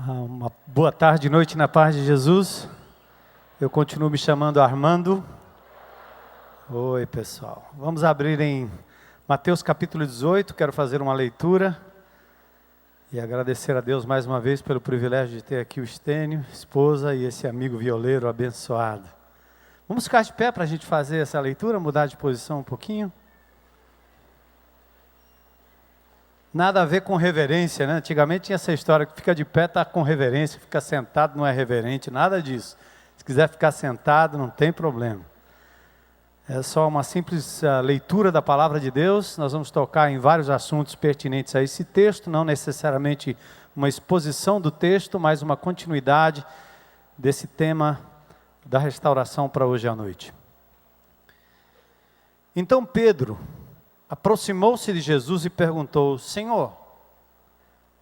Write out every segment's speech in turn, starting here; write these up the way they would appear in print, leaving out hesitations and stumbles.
Uma boa tarde, noite na paz de Jesus. Eu continuo me chamando Armando. Oi, pessoal. Vamos abrir em Mateus capítulo 18. Quero fazer uma leitura e agradecer a Deus mais uma vez pelo privilégio de ter aqui o Estênio, esposa e esse amigo violeiro abençoado. Vamos ficar de pé para a gente fazer essa leitura, mudar de posição um pouquinho. Nada a ver com reverência, né? Antigamente tinha essa história que fica de pé, está com reverência, fica sentado, não é reverente, nada disso. Se quiser ficar sentado, não tem problema. É só uma simples leitura da palavra de Deus. Nós vamos tocar em vários assuntos pertinentes a esse texto, não necessariamente uma exposição do texto, mas uma continuidade desse tema da restauração para hoje à noite. Então Pedro aproximou-se de Jesus e perguntou: Senhor,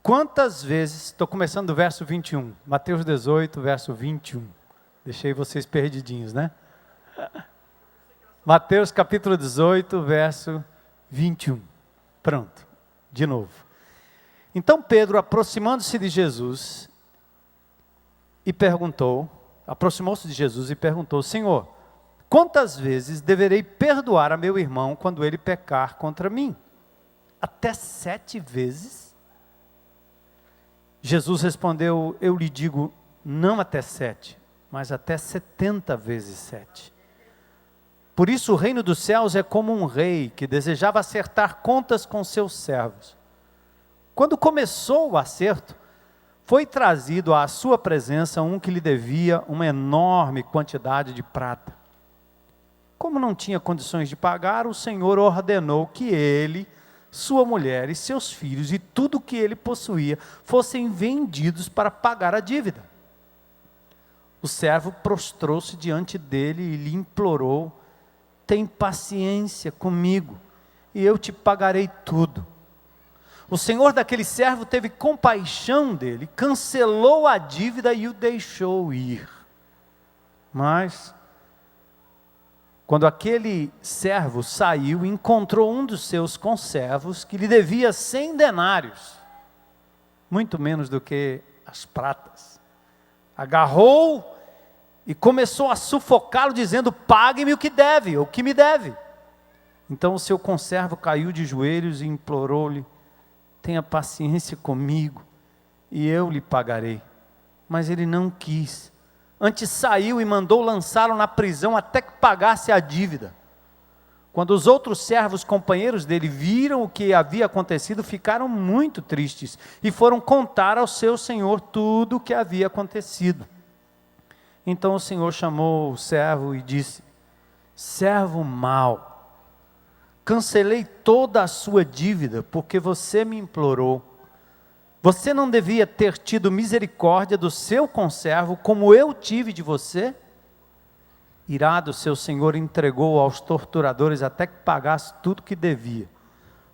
quantas vezes, estou começando do verso 21, Mateus 18, verso 21, deixei vocês perdidinhos, né? Mateus capítulo 18, verso 21, pronto, de novo. Então Pedro, aproximando-se de Jesus, aproximou-se de Jesus e perguntou: Senhor, quantas vezes deverei perdoar a meu irmão quando ele pecar contra mim? Até 7 vezes? Jesus respondeu: eu lhe digo, não até 7, mas até 70 vezes 7. Por isso o reino dos céus é como um rei que desejava acertar contas com seus servos. Quando começou o acerto, foi trazido à sua presença um que lhe devia uma enorme quantidade de prata. Como não tinha condições de pagar, o Senhor ordenou que ele, sua mulher e seus filhos e tudo o que ele possuía fossem vendidos para pagar a dívida. O servo prostrou-se diante dele e lhe implorou: tem paciência comigo e eu te pagarei tudo. O senhor daquele servo teve compaixão dele, cancelou a dívida e o deixou ir. Mas quando aquele servo saiu, encontrou um dos seus conservos que lhe devia 100 denários, muito menos do que as pratas. Agarrou e começou a sufocá-lo, dizendo: pague-me o que deve, o que me deve. Então o seu conservo caiu de joelhos e implorou-lhe: tenha paciência comigo e eu lhe pagarei. Mas ele não quis. Antes saiu e mandou lançá-lo na prisão até que pagasse a dívida. Quando os outros servos companheiros dele viram o que havia acontecido, ficaram muito tristes e foram contar ao seu senhor tudo o que havia acontecido. Então o senhor chamou o servo e disse: servo mau, cancelei toda a sua dívida porque você me implorou. Você não devia ter tido misericórdia do seu conservo como eu tive de você? Irado, seu senhor entregou aos torturadores até que pagasse tudo que devia.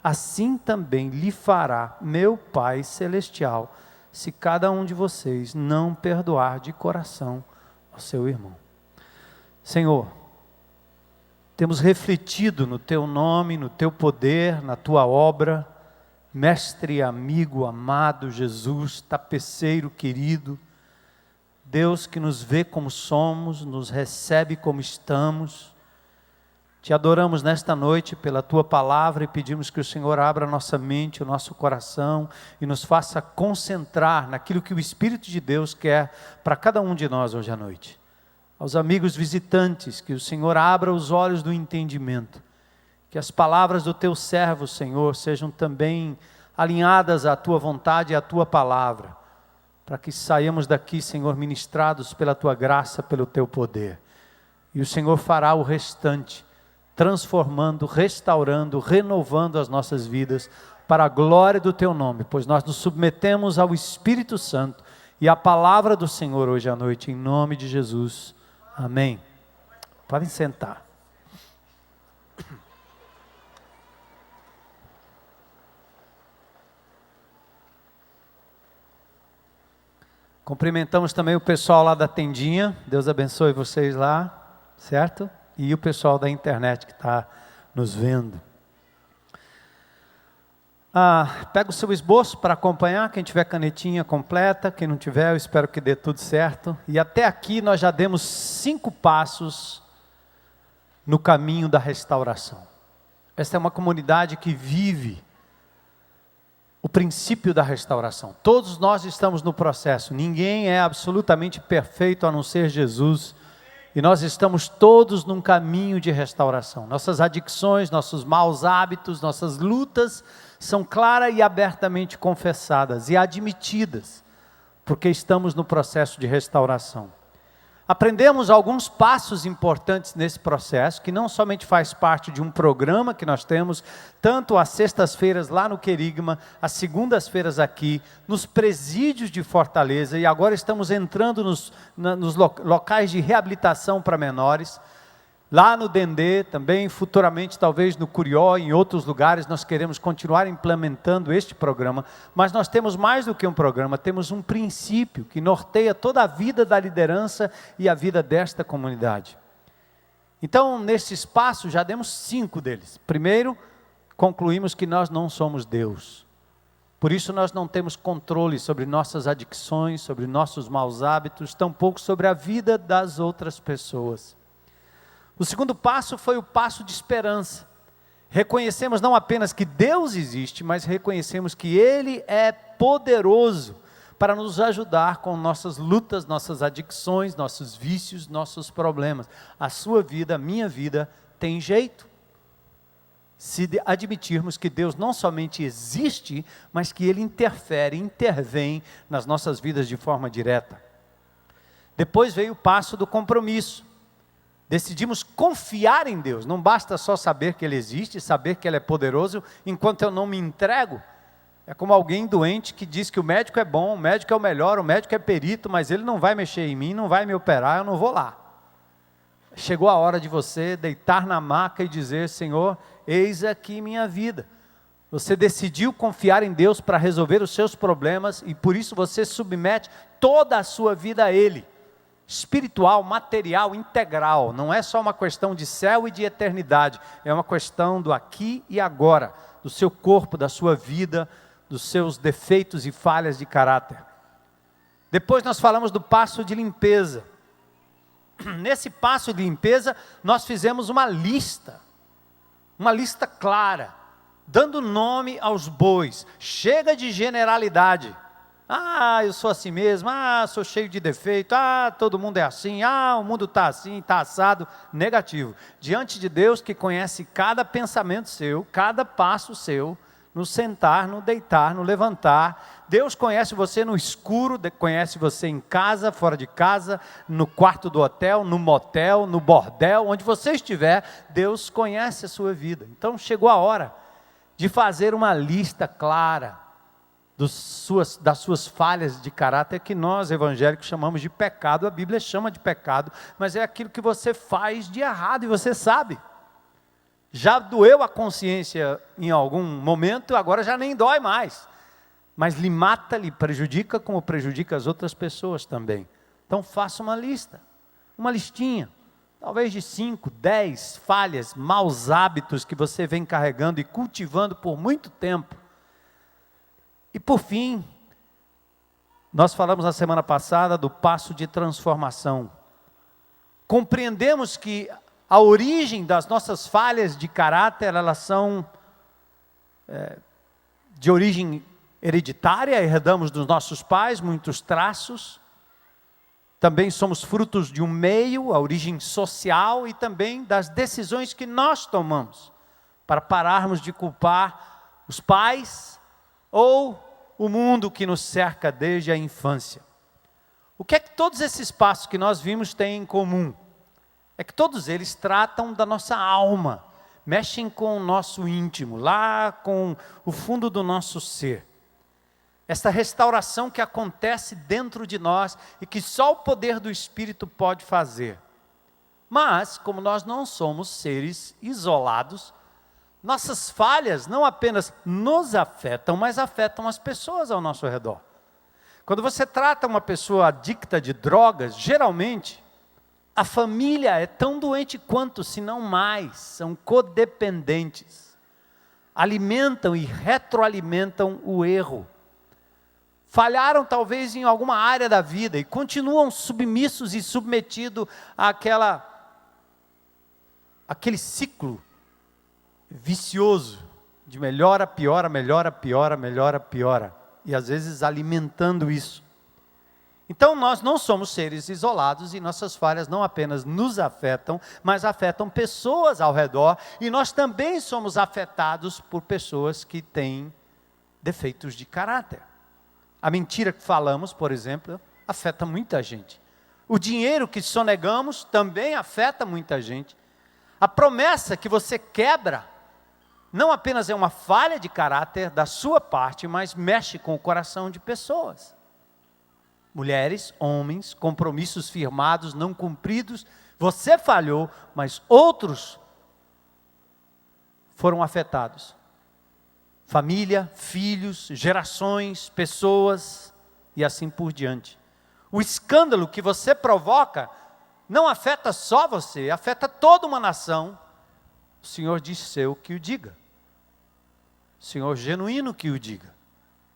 Assim também lhe fará meu Pai Celestial, se cada um de vocês não perdoar de coração ao seu irmão. Senhor, temos refletido no teu nome, no teu poder, na tua obra. Mestre, amigo, amado Jesus, tapeceiro querido, Deus que nos vê como somos, nos recebe como estamos. Te adoramos nesta noite pela tua palavra e pedimos que o Senhor abra a nossa mente, o nosso coração e nos faça concentrar naquilo que o Espírito de Deus quer para cada um de nós hoje à noite. Aos amigos visitantes, que o Senhor abra os olhos do entendimento. Que as palavras do teu servo, Senhor, sejam também alinhadas à tua vontade e à tua palavra, para que saiamos daqui, Senhor, ministrados pela tua graça, pelo teu poder. E o Senhor fará o restante, transformando, restaurando, renovando as nossas vidas, para a glória do teu nome, pois nós nos submetemos ao Espírito Santo e à palavra do Senhor hoje à noite, em nome de Jesus. Amém. Podem sentar. Cumprimentamos também o pessoal lá da tendinha, Deus abençoe vocês lá, certo? E o pessoal da internet que está nos vendo. Pega o seu esboço para acompanhar, quem tiver canetinha completa, quem não tiver, eu espero que dê tudo certo. E até aqui nós já demos 5 passos no caminho da restauração. Esta é uma comunidade que vive o princípio da restauração. Todos nós estamos no processo, ninguém é absolutamente perfeito a não ser Jesus. E nós estamos todos num caminho de restauração. Nossas adicções, nossos maus hábitos, nossas lutas são claras e abertamente confessadas e admitidas, porque estamos no processo de restauração. Aprendemos alguns passos importantes nesse processo, que não somente faz parte de um programa que nós temos, tanto às sextas-feiras lá no Querigma, às segundas-feiras aqui, nos presídios de Fortaleza, e agora estamos entrando nos locais de reabilitação para menores, lá no Dendê também, futuramente talvez no Curió, em outros lugares, nós queremos continuar implementando este programa, mas nós temos mais do que um programa, temos um princípio que norteia toda a vida da liderança e a vida desta comunidade. Então, nesse espaço, já demos 5 deles. Primeiro, concluímos que nós não somos Deus. Por isso nós não temos controle sobre nossas adicções, sobre nossos maus hábitos, tampouco sobre a vida das outras pessoas. O segundo passo foi o passo de esperança. Reconhecemos não apenas que Deus existe, mas reconhecemos que Ele é poderoso para nos ajudar com nossas lutas, nossas adicções, nossos vícios, nossos problemas. A sua vida, a minha vida, tem jeito. Se admitirmos que Deus não somente existe, mas que Ele interfere, intervém nas nossas vidas de forma direta. Depois veio o passo do compromisso. Decidimos confiar em Deus, não basta só saber que Ele existe, saber que Ele é poderoso, enquanto eu não me entrego. É como alguém doente que diz que o médico é bom, o médico é o melhor, o médico é perito, mas ele não vai mexer em mim, não vai me operar, eu não vou lá. Chegou a hora de você deitar na maca e dizer: Senhor, eis aqui minha vida. Você decidiu confiar em Deus para resolver os seus problemas e por isso você submete toda a sua vida a Ele. Espiritual, material, integral, não é só uma questão de céu e de eternidade, é uma questão do aqui e agora, do seu corpo, da sua vida, dos seus defeitos e falhas de caráter. Depois nós falamos do passo de limpeza. Nesse passo de limpeza, nós fizemos uma lista clara, dando nome aos bois. Chega de generalidade. Eu sou assim mesmo, sou cheio de defeito, todo mundo é assim, o mundo está assim, está assado. Negativo. Diante de Deus que conhece cada pensamento seu, cada passo seu, no sentar, no deitar, no levantar. Deus conhece você no escuro, conhece você em casa, fora de casa, no quarto do hotel, no motel, no bordel, onde você estiver, Deus conhece a sua vida. Então chegou a hora de fazer uma lista clara das suas falhas de caráter, que nós evangélicos chamamos de pecado. A Bíblia chama de pecado, mas é aquilo que você faz de errado e você sabe. Já doeu a consciência em algum momento, agora já nem dói mais, mas lhe mata, lhe prejudica, como prejudica as outras pessoas também. Então faça uma listinha, talvez de 5, 10 falhas, maus hábitos que você vem carregando e cultivando por muito tempo. E por fim, nós falamos na semana passada do passo de transformação. Compreendemos que a origem das nossas falhas de caráter, elas são de origem hereditária, herdamos dos nossos pais muitos traços. Também somos frutos de um meio, a origem social e também das decisões que nós tomamos, para pararmos de culpar os pais, ou o mundo que nos cerca desde a infância. O que é que todos esses passos que nós vimos têm em comum? É que todos eles tratam da nossa alma, mexem com o nosso íntimo, lá com o fundo do nosso ser. Essa restauração que acontece dentro de nós e que só o poder do Espírito pode fazer. Mas, como nós não somos seres isolados, nossas falhas não apenas nos afetam, mas afetam as pessoas ao nosso redor. Quando você trata uma pessoa adicta de drogas, geralmente, a família é tão doente quanto, se não mais, são codependentes. alimentam e retroalimentam o erro. Falharam talvez em alguma área da vida e continuam submissos e submetidos àquele ciclo vicioso de melhora, piora, melhora, piora, melhora, piora. E às vezes alimentando isso. Então nós não somos seres isolados e nossas falhas não apenas nos afetam, mas afetam pessoas ao redor. E nós também somos afetados por pessoas que têm defeitos de caráter. A mentira que falamos, por exemplo, afeta muita gente. O dinheiro que sonegamos também afeta muita gente. A promessa que você quebra não apenas é uma falha de caráter da sua parte, mas mexe com o coração de pessoas. Mulheres, homens, compromissos firmados, não cumpridos, você falhou, mas outros foram afetados. Família, filhos, gerações, pessoas e assim por diante. O escândalo que você provoca não afeta só você, afeta toda uma nação. O Senhor diz seu que o diga. O Senhor genuíno que o diga.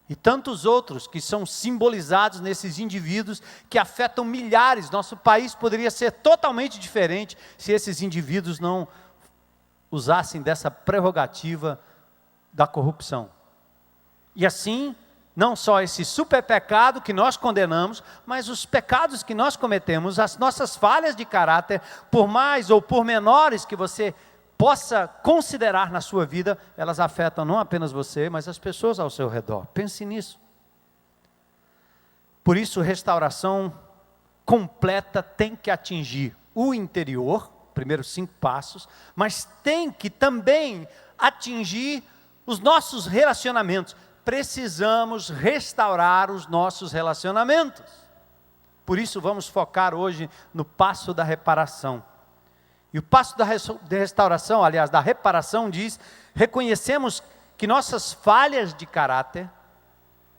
E tantos outros que são simbolizados nesses indivíduos que afetam milhares. Nosso país poderia ser totalmente diferente se esses indivíduos não usassem dessa prerrogativa da corrupção. E assim, não só esse super pecado que nós condenamos, mas os pecados que nós cometemos, as nossas falhas de caráter, por mais ou por menores que você possa considerar na sua vida, elas afetam não apenas você, mas as pessoas ao seu redor. Pense nisso. Por isso, restauração completa tem que atingir o interior, primeiros 5 passos, mas tem que também atingir os nossos relacionamentos. Precisamos restaurar os nossos relacionamentos. Por isso vamos focar hoje no passo da reparação. E o passo da restauração, aliás, da reparação diz: reconhecemos que nossas falhas de caráter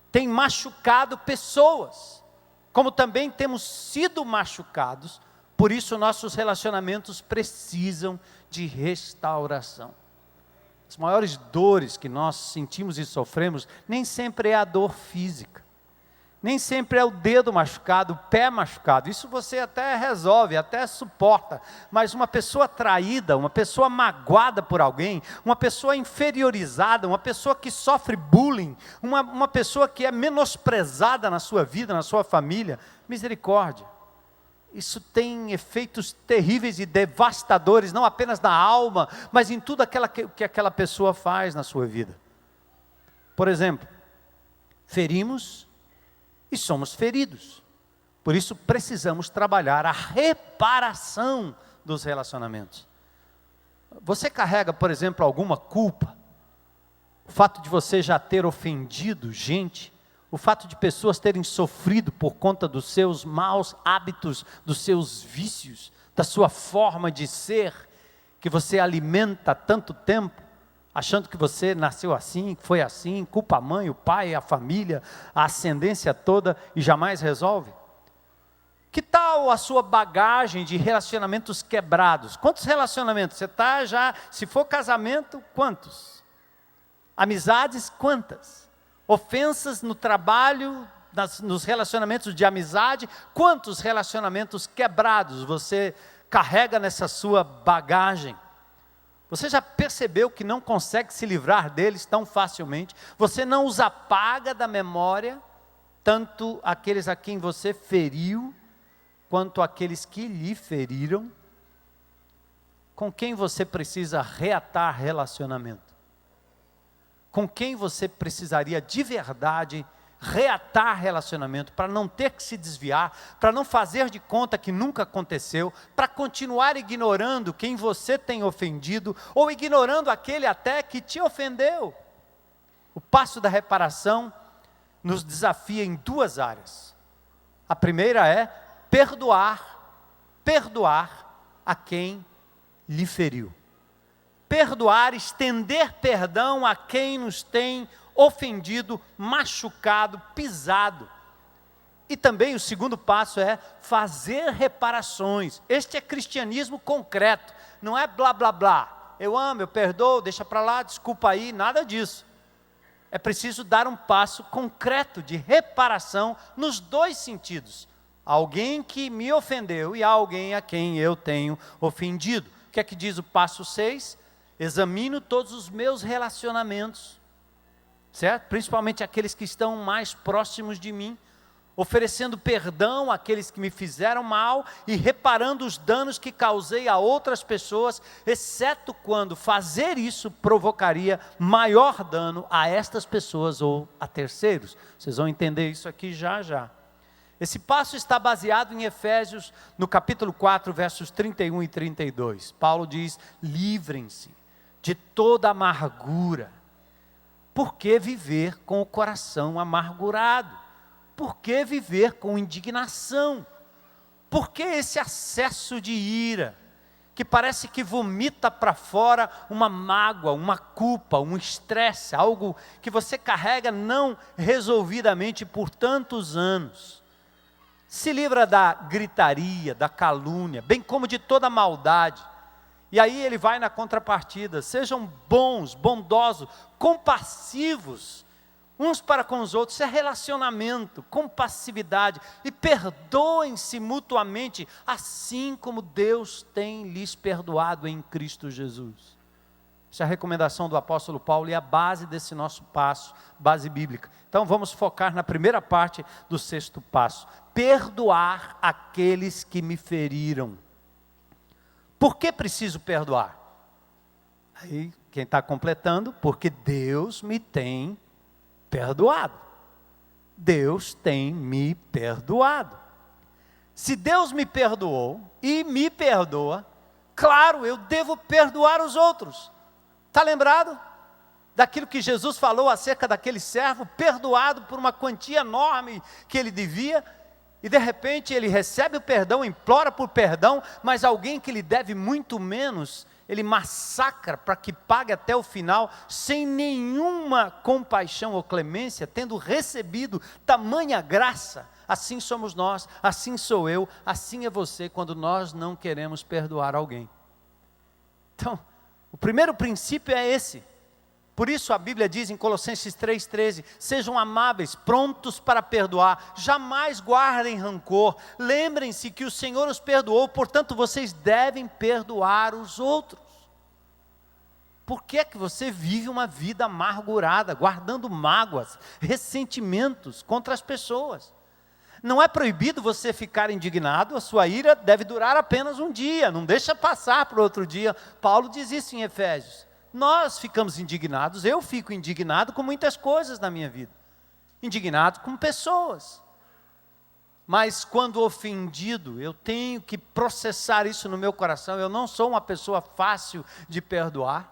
têm machucado pessoas, como também temos sido machucados, por isso nossos relacionamentos precisam de restauração. As maiores dores que nós sentimos e sofremos, nem sempre é a dor física. Nem sempre é o dedo machucado, o pé machucado. Isso você até resolve, até suporta. Mas uma pessoa traída, uma pessoa magoada por alguém, uma pessoa inferiorizada, uma pessoa que sofre bullying, uma pessoa que é menosprezada na sua vida, na sua família, misericórdia. Isso tem efeitos terríveis e devastadores, não apenas na alma, mas em tudo que aquela pessoa faz na sua vida. Por exemplo, ferimos e somos feridos. Por isso precisamos trabalhar a reparação dos relacionamentos. Você carrega, por exemplo, alguma culpa? O fato de você já ter ofendido gente, o fato de pessoas terem sofrido por conta dos seus maus hábitos, dos seus vícios, da sua forma de ser, que você alimenta há tanto tempo, achando que você nasceu assim, foi assim, culpa a mãe, o pai, a família, a ascendência toda e jamais resolve? Que tal a sua bagagem de relacionamentos quebrados? Quantos relacionamentos? Você está já, se for casamento, quantos? Amizades, quantas? Ofensas no trabalho, nos relacionamentos de amizade, quantos relacionamentos quebrados você carrega nessa sua bagagem? Você já percebeu que não consegue se livrar deles tão facilmente? Você não os apaga da memória, tanto aqueles a quem você feriu, quanto aqueles que lhe feriram? Com quem você precisa reatar relacionamento? Com quem você precisaria de verdade reatar relacionamento, para não ter que se desviar, para não fazer de conta que nunca aconteceu, para continuar ignorando quem você tem ofendido, ou ignorando aquele até que te ofendeu? O passo da reparação nos desafia em 2 áreas. A primeira é perdoar a quem lhe feriu. Perdoar, estender perdão a quem nos tem ofendido, machucado, pisado. E também o segundo passo é fazer reparações. Este é cristianismo concreto, não é blá blá blá. eu amo, eu perdoo, deixa para lá, desculpa aí, nada disso. É preciso dar um passo concreto de reparação nos dois sentidos. Alguém que me ofendeu e alguém a quem eu tenho ofendido. O que é que diz o passo 6? Examino todos os meus relacionamentos, certo? Principalmente aqueles que estão mais próximos de mim, oferecendo perdão àqueles que me fizeram mal e reparando os danos que causei a outras pessoas, exceto quando fazer isso provocaria maior dano a estas pessoas ou a terceiros. Vocês vão entender isso aqui já já. Esse passo está baseado em Efésios, no capítulo 4, versos 31 e 32. Paulo diz: livrem-se de toda amargura. Por que viver com o coração amargurado? Por que viver com indignação? Por que esse acesso de ira, que parece que vomita para fora uma mágoa, uma culpa, um estresse, algo que você carrega não resolvidamente por tantos anos? Se livra da gritaria, da calúnia, bem como de toda maldade. E aí ele vai na contrapartida: sejam bons, bondosos, compassivos, uns para com os outros. Isso é relacionamento, compassividade, e perdoem-se mutuamente, assim como Deus tem lhes perdoado em Cristo Jesus. Essa é a recomendação do apóstolo Paulo e a base desse nosso passo, base bíblica. Então vamos focar na primeira parte do 6º passo: perdoar aqueles que me feriram. Por que preciso perdoar? Aí quem está completando: porque Deus me tem perdoado. Deus tem me perdoado. Se Deus me perdoou e me perdoa, claro, eu devo perdoar os outros. Está lembrado daquilo que Jesus falou acerca daquele servo, perdoado por uma quantia enorme que ele devia, e de repente ele recebe o perdão, implora por perdão, mas alguém que lhe deve muito menos, ele massacra para que pague até o final, sem nenhuma compaixão ou clemência, tendo recebido tamanha graça. Assim somos nós, assim sou eu, assim é você, quando nós não queremos perdoar alguém. Então, o primeiro princípio é esse. Por isso a Bíblia diz em Colossenses 3,13, sejam amáveis, prontos para perdoar, jamais guardem rancor, lembrem-se que o Senhor os perdoou, portanto vocês devem perdoar os outros. Por que é que você vive uma vida amargurada, guardando mágoas, ressentimentos contra as pessoas? Não é proibido você ficar indignado, a sua ira deve durar apenas um dia, não deixa passar para o outro dia. Paulo diz isso em Efésios. Nós ficamos indignados, eu fico indignado com muitas coisas na minha vida. Indignado com pessoas. Mas quando ofendido, eu tenho que processar isso no meu coração. Eu não sou uma pessoa fácil de perdoar.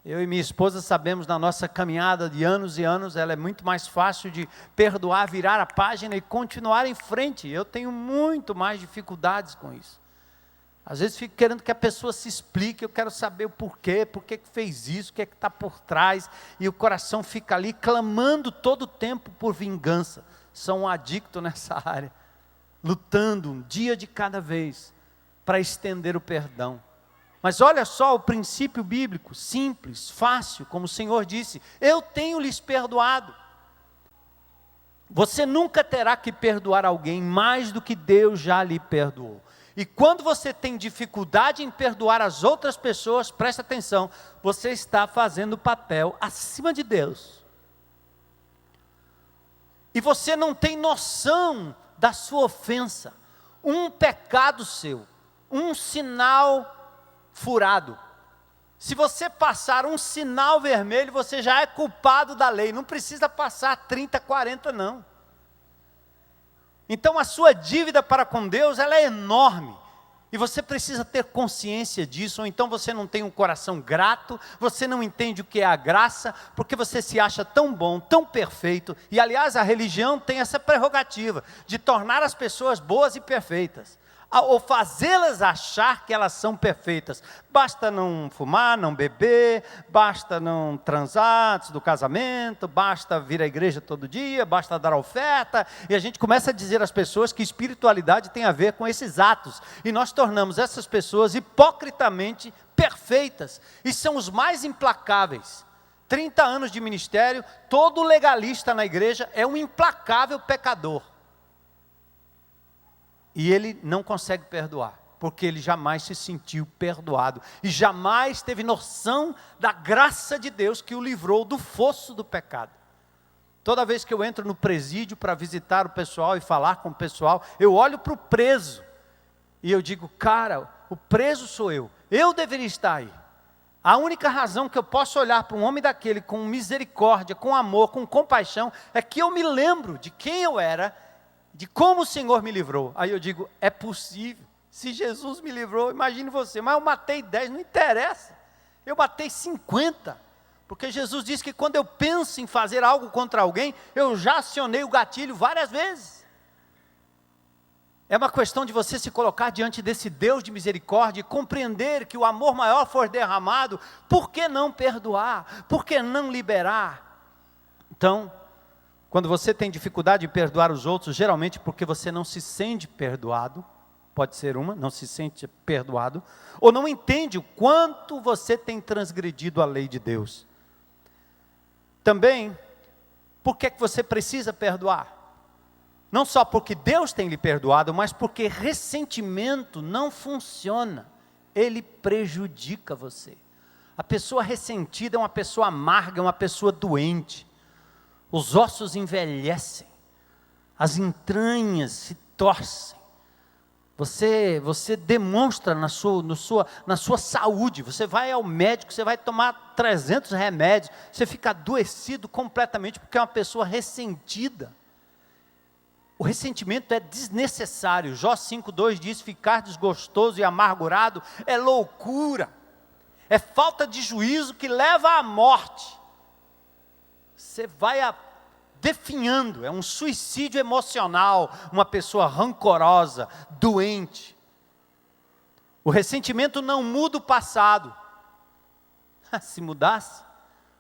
Eu e minha esposa sabemos, na nossa caminhada de anos e anos, ela é muito mais fácil de perdoar, virar a página e continuar em frente. Eu tenho muito mais dificuldades com isso. Às vezes fico querendo que a pessoa se explique, eu quero saber o porquê, por que fez isso, o que é que está por trás, e o coração fica ali clamando todo o tempo por vingança. Sou um adicto nessa área, lutando um dia de cada vez, para estender o perdão. Mas olha só o princípio bíblico, simples, fácil, como o Senhor disse: eu tenho lhes perdoado. Você nunca terá que perdoar alguém mais do que Deus já lhe perdoou. E quando você tem dificuldade em perdoar as outras pessoas, presta atenção, você está fazendo o papel acima de Deus. E você não tem noção da sua ofensa. Um pecado seu, um sinal furado. Se você passar um sinal vermelho, você já é culpado da lei. Não precisa passar 30, 40 não. Então a sua dívida para com Deus, ela é enorme. E você precisa ter consciência disso, ou então você não tem um coração grato, você não entende o que é a graça, porque você se acha tão bom, tão perfeito. E aliás, a religião tem essa prerrogativa, de tornar as pessoas boas e perfeitas. Ou fazê-las achar que elas são perfeitas. Basta não fumar, não beber, basta não transar antes do casamento, basta vir à igreja todo dia, basta dar oferta, e a gente começa a dizer às pessoas que espiritualidade tem a ver com esses atos, e nós tornamos essas pessoas hipocritamente perfeitas, e são os mais implacáveis. 30 anos de ministério, todo legalista na igreja é um implacável pecador. E ele não consegue perdoar, porque ele jamais se sentiu perdoado, e jamais teve noção da graça de Deus que o livrou do fosso do pecado. Toda vez que eu entro no presídio para visitar o pessoal e falar com o pessoal, eu olho para o preso, e eu digo, cara, o preso sou eu deveria estar aí. A única razão que eu posso olhar para um homem daquele com misericórdia, com amor, com compaixão, é que eu me lembro de quem eu era, de como o Senhor me livrou. Aí eu digo, é possível, se Jesus me livrou, imagine você, mas eu matei 10, não interessa, eu matei 50, porque Jesus disse que quando eu penso em fazer algo contra alguém, eu já acionei o gatilho várias vezes. É uma questão de você se colocar diante desse Deus de misericórdia e compreender que o amor maior for derramado, por que não perdoar? Por que não liberar? Então, quando você tem dificuldade de perdoar os outros, geralmente porque você não se sente perdoado, pode ser não se sente perdoado, ou não entende o quanto você tem transgredido a lei de Deus. Também, por que você precisa perdoar? Não só porque Deus tem lhe perdoado, mas porque ressentimento não funciona, ele prejudica você. A pessoa ressentida é uma pessoa amarga, é uma pessoa doente. Os ossos envelhecem, as entranhas se torcem. Você demonstra na sua saúde, você vai ao médico, você vai tomar 300 remédios, você fica adoecido completamente porque é uma pessoa ressentida. O ressentimento é desnecessário. Jó 5,2 diz, ficar desgostoso e amargurado é loucura, é falta de juízo que leva à morte. Você vai definhando, é um suicídio emocional, uma pessoa rancorosa, doente. O ressentimento não muda o passado. Se mudasse,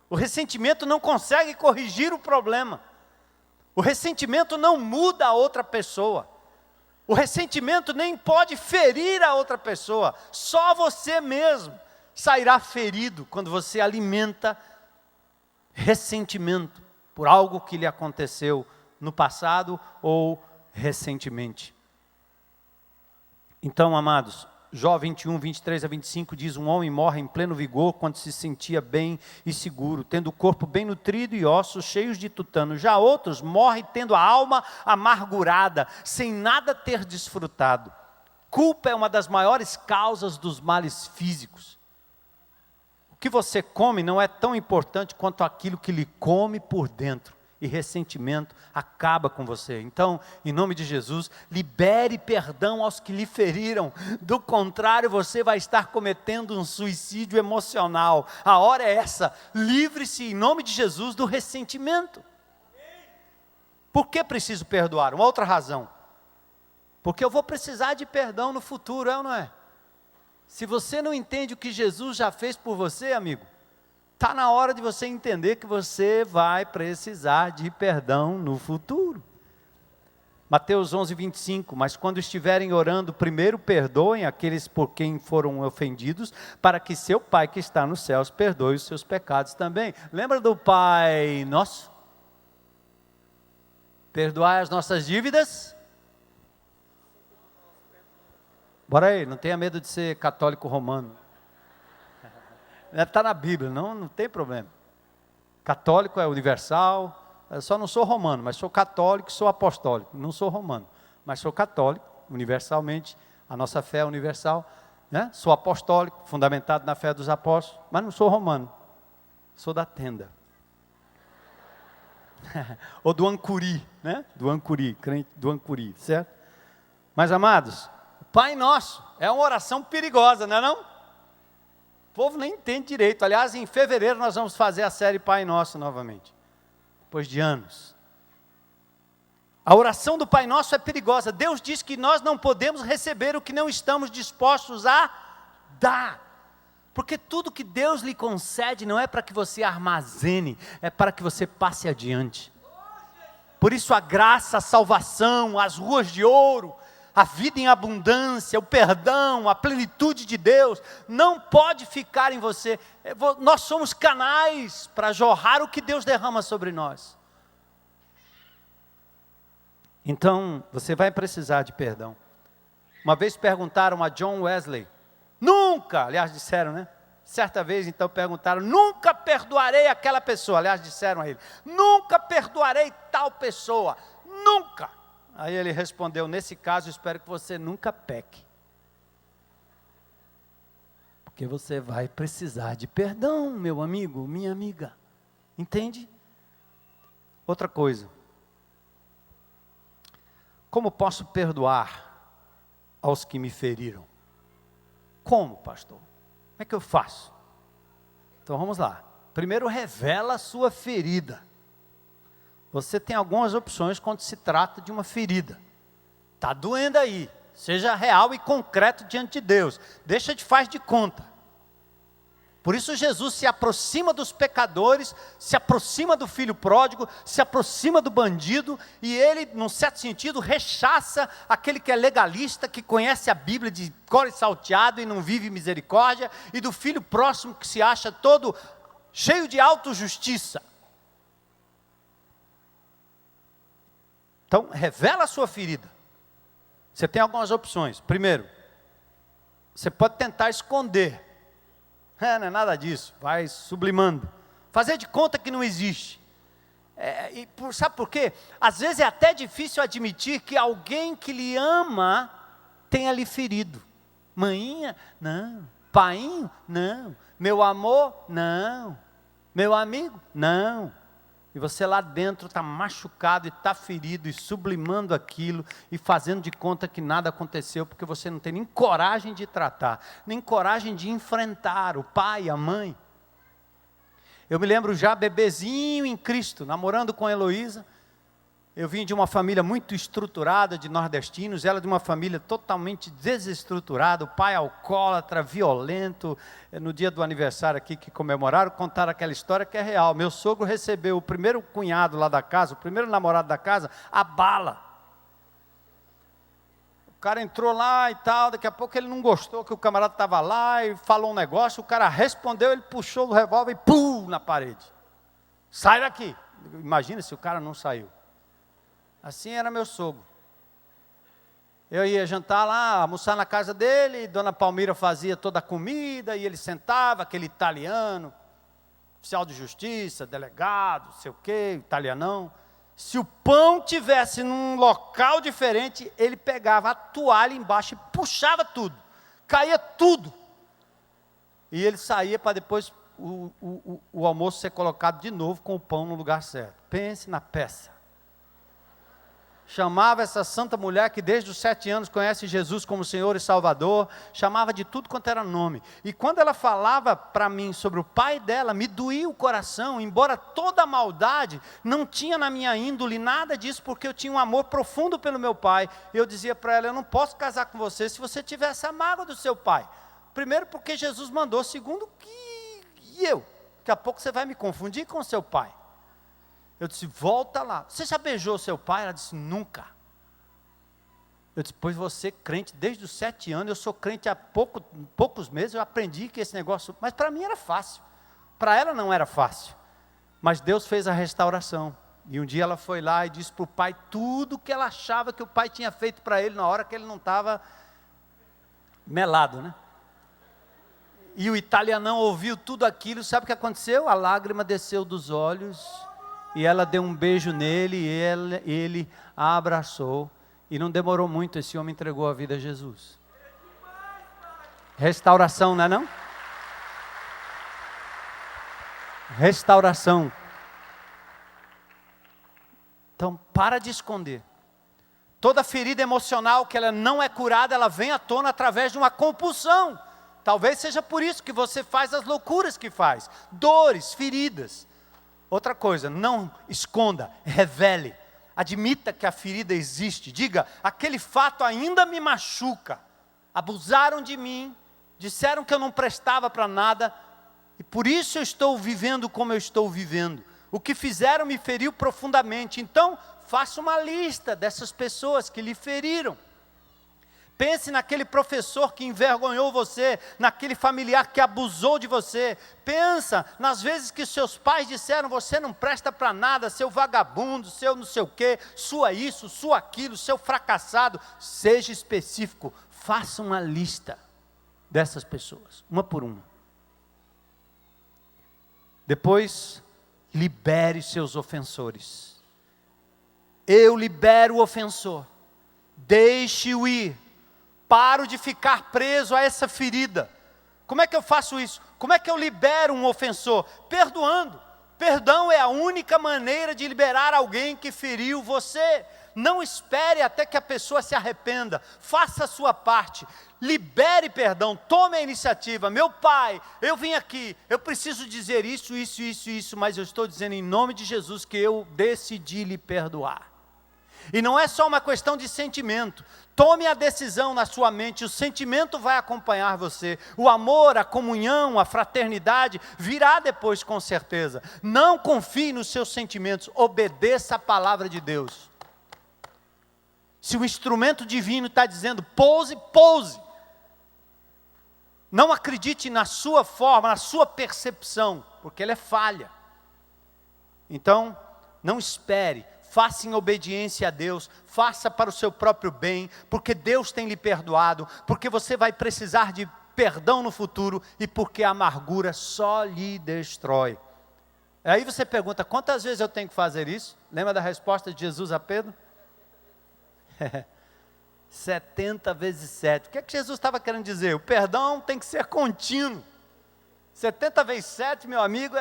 o ressentimento não consegue corrigir o problema. O ressentimento não muda a outra pessoa. O ressentimento nem pode ferir a outra pessoa. Só você mesmo sairá ferido quando você alimenta ressentimento por algo que lhe aconteceu no passado ou recentemente. Então, amados, Jó 21, 23 a 25 diz, um homem morre em pleno vigor quando se sentia bem e seguro, tendo o corpo bem nutrido e ossos cheios de tutano. Já outros morrem tendo a alma amargurada, sem nada ter desfrutado. Culpa é uma das maiores causas dos males físicos. O que você come não é tão importante quanto aquilo que lhe come por dentro. E ressentimento acaba com você. Então, em nome de Jesus, libere perdão aos que lhe feriram. Do contrário, você vai estar cometendo um suicídio emocional. A hora é essa. Livre-se, em nome de Jesus, do ressentimento. Por que preciso perdoar? Uma outra razão. Porque eu vou precisar de perdão no futuro, é ou não é? Se você não entende o que Jesus já fez por você, amigo, está na hora de você entender que você vai precisar de perdão no futuro. Mateus 11, 25, mas quando estiverem orando, primeiro perdoem aqueles por quem foram ofendidos, para que seu Pai que está nos céus perdoe os seus pecados também. Lembra do Pai Nosso? Perdoai as nossas dívidas. Bora aí, não tenha medo de ser católico romano. Está na Bíblia, não tem problema. Católico é universal, eu só não sou romano, mas sou católico, sou apostólico. Não sou romano, mas sou católico, universalmente, a nossa fé é universal. Né? Sou apostólico, fundamentado na fé dos apóstolos, mas não sou romano, sou da tenda. Ou do Ancuri, né? Do Ancuri, crente do Ancuri, certo? Mas amados, o Pai Nosso é uma oração perigosa, não é não? O povo nem entende direito. Aliás, em fevereiro nós vamos fazer a série Pai Nosso novamente. Depois de anos. A oração do Pai Nosso é perigosa. Deus diz que nós não podemos receber o que não estamos dispostos a dar. Porque tudo que Deus lhe concede não é para que você armazene, é para que você passe adiante. Por isso a graça, a salvação, as ruas de ouro, a vida em abundância, o perdão, a plenitude de Deus, não pode ficar em você. Nós somos canais para jorrar o que Deus derrama sobre nós. Então, você vai precisar de perdão. Uma vez perguntaram a John Wesley, aliás disseram, né? Certa vez então perguntaram, nunca perdoarei aquela pessoa, aliás disseram a ele, nunca perdoarei tal pessoa, nunca. Aí ele respondeu, nesse caso espero que você nunca peque. Porque você vai precisar de perdão, meu amigo, minha amiga. Entende? Outra coisa. Como posso perdoar aos que me feriram? Como, pastor? Como é que eu faço? Então vamos lá. Primeiro, revela a sua ferida. Você tem algumas opções quando se trata de uma ferida. Está doendo aí. Seja real e concreto diante de Deus. Deixa de faz de conta. Por isso Jesus se aproxima dos pecadores, se aproxima do filho pródigo, se aproxima do bandido, e ele, num certo sentido, rechaça aquele que é legalista, que conhece a Bíblia de cor e salteado e não vive misericórdia, e do filho próximo que se acha todo cheio de autojustiça. Então, revela a sua ferida. Você tem algumas opções. Primeiro, você pode tentar esconder. Não é nada disso, vai sublimando. Fazer de conta que não existe. Sabe por quê? Às vezes é até difícil admitir que alguém que lhe ama tenha lhe ferido. Maninha? Não. Painho? Não. Meu amor? Não. Meu amigo? Não. E você lá dentro está machucado e está ferido e sublimando aquilo e fazendo de conta que nada aconteceu, porque você não tem nem coragem de tratar, nem coragem de enfrentar o pai, a mãe. Eu me lembro já bebezinho em Cristo, namorando com a Heloísa. Eu vim de uma família muito estruturada de nordestinos, ela de uma família totalmente desestruturada, o pai alcoólatra, violento. No dia do aniversário aqui que comemoraram, contaram aquela história que é real. Meu sogro recebeu o primeiro cunhado lá da casa, o primeiro namorado da casa, a bala. O cara entrou lá e tal, daqui a pouco ele não gostou que o camarada estava lá e falou um negócio, o cara respondeu, ele puxou o revólver e pum, na parede. Sai daqui. Imagina se o cara não saiu. Assim era meu sogro. Eu ia jantar lá, almoçar na casa dele, Dona Palmira fazia toda a comida, e ele sentava, aquele italiano, oficial de justiça, delegado, sei o quê, italianão. Se o pão tivesse num local diferente, ele pegava a toalha embaixo e puxava tudo, caía tudo. E ele saía para depois o almoço ser colocado de novo com o pão no lugar certo. Pense na peça. Chamava essa santa mulher que desde os 7 anos conhece Jesus como Senhor e Salvador, chamava de tudo quanto era nome. E quando ela falava para mim sobre o pai dela, me doía o coração, embora toda a maldade, não tinha na minha índole nada disso, porque eu tinha um amor profundo pelo meu pai. Eu dizia para ela, eu não posso casar com você se você tiver essa mágoa do seu pai. Primeiro porque Jesus mandou, segundo que eu. Daqui a pouco você vai me confundir com o seu pai. Eu disse, volta lá. Você já beijou seu pai? Ela disse, nunca. Eu disse, pois você crente desde os 7 anos, eu sou crente há poucos meses, eu aprendi que esse negócio, mas para mim era fácil. Para ela não era fácil. Mas Deus fez a restauração. E um dia ela foi lá e disse para o pai tudo que ela achava que o pai tinha feito para ele na hora que ele não estava melado, né? E o italianão ouviu tudo aquilo, sabe o que aconteceu? A lágrima desceu dos olhos. E ela deu um beijo nele e ele a abraçou. E não demorou muito, esse homem entregou a vida a Jesus. Restauração, não é não? Restauração. Então, para de esconder. Toda ferida emocional que ela não é curada, ela vem à tona através de uma compulsão. Talvez seja por isso que você faz as loucuras que faz. Dores, feridas. Outra coisa, não esconda, revele, admita que a ferida existe, diga, aquele fato ainda me machuca, abusaram de mim, disseram que eu não prestava para nada, e por isso eu estou vivendo como eu estou vivendo, o que fizeram me feriu profundamente, então faça uma lista dessas pessoas que lhe feriram, Pense naquele professor que envergonhou você, naquele familiar que abusou de você. Pensa nas vezes que seus pais disseram: você não presta para nada, seu vagabundo, seu não sei o quê, sua isso, sua aquilo, seu fracassado. Seja específico, faça uma lista dessas pessoas, uma por uma. Depois, libere seus ofensores. Eu libero o ofensor, deixe-o ir. Paro de ficar preso a essa ferida. Como é que eu faço isso? Como é que eu libero um ofensor? Perdoando. Perdão é a única maneira de liberar alguém que feriu você. Não espere até que a pessoa se arrependa. Faça a sua parte. Libere perdão. Tome a iniciativa. Meu pai, eu vim aqui. Eu preciso dizer isso, mas eu estou dizendo em nome de Jesus que eu decidi lhe perdoar. E não é só uma questão de sentimento. Tome a decisão na sua mente, o sentimento vai acompanhar você. O amor, a comunhão, a fraternidade virá depois com certeza. Não confie nos seus sentimentos, obedeça a palavra de Deus. Se o instrumento divino está dizendo pouse, pouse. Não acredite na sua forma, na sua percepção, porque ela é falha. Então, não espere. Faça em obediência a Deus, faça para o seu próprio bem, porque Deus tem lhe perdoado, porque você vai precisar de perdão no futuro e porque a amargura só lhe destrói. Aí você pergunta, quantas vezes eu tenho que fazer isso? Lembra da resposta de Jesus a Pedro? 70 vezes 7. O que é que Jesus estava querendo dizer? O perdão tem que ser contínuo. 70 vezes 7, meu amigo,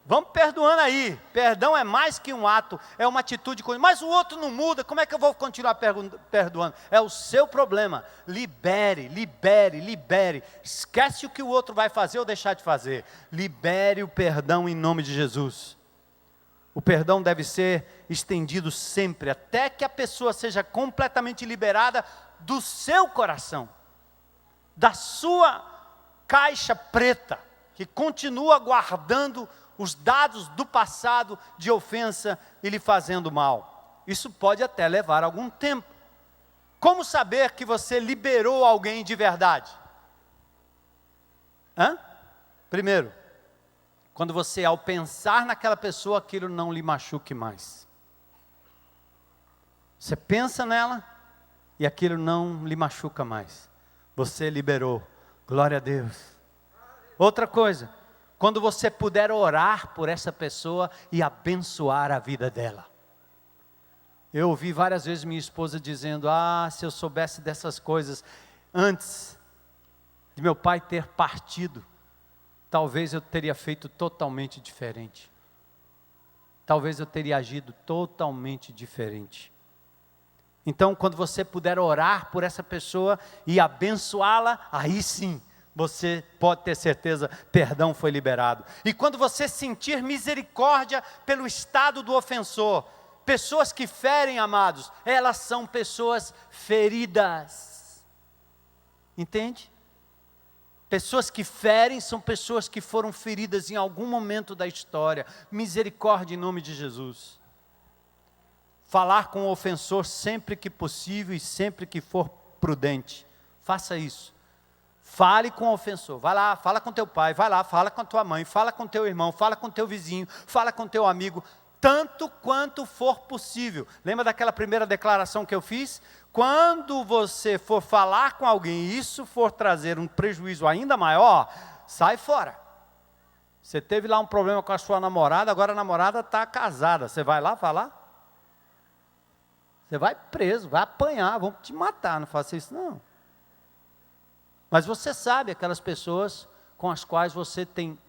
vamos perdoando aí. Perdão é mais que um ato, é uma atitude. Mas o outro não muda, como é que eu vou continuar perdoando? É o seu problema. Libere, libere, libere. Esquece o que o outro vai fazer ou deixar de fazer. Libere o perdão em nome de Jesus. O perdão deve ser estendido sempre, até que a pessoa seja completamente liberada do seu coração, da sua caixa preta, que continua guardando os dados do passado de ofensa e lhe fazendo mal. Isso pode até levar algum tempo. Como saber que você liberou alguém de verdade? Primeiro, quando você, ao pensar naquela pessoa, aquilo não lhe machuque mais. Você pensa nela e aquilo não lhe machuca mais. Você liberou. Glória a Deus. Outra coisa, quando você puder orar por essa pessoa e abençoar a vida dela. Eu ouvi várias vezes minha esposa dizendo: se eu soubesse dessas coisas antes de meu pai ter partido, talvez eu teria feito totalmente diferente. Talvez eu teria agido totalmente diferente. Então, quando você puder orar por essa pessoa e abençoá-la, aí sim, você pode ter certeza, perdão foi liberado. E quando você sentir misericórdia pelo estado do ofensor, pessoas que ferem, amados, elas são pessoas feridas. Entende? Pessoas que ferem são pessoas que foram feridas em algum momento da história. Misericórdia em nome de Jesus. Falar com o ofensor sempre que possível e sempre que for prudente. Faça isso. Fale com o ofensor. Vai lá, fala com teu pai. Vai lá, fala com a tua mãe. Fala com teu irmão. Fala com teu vizinho. Fala com teu amigo. Tanto quanto for possível. Lembra daquela primeira declaração que eu fiz? Quando você for falar com alguém e isso for trazer um prejuízo ainda maior, sai fora. Você teve lá um problema com a sua namorada, agora a namorada está casada. Você vai lá falar? Você vai preso, vai apanhar, vão te matar. Não faça isso não. Mas você sabe aquelas pessoas com as quais você tem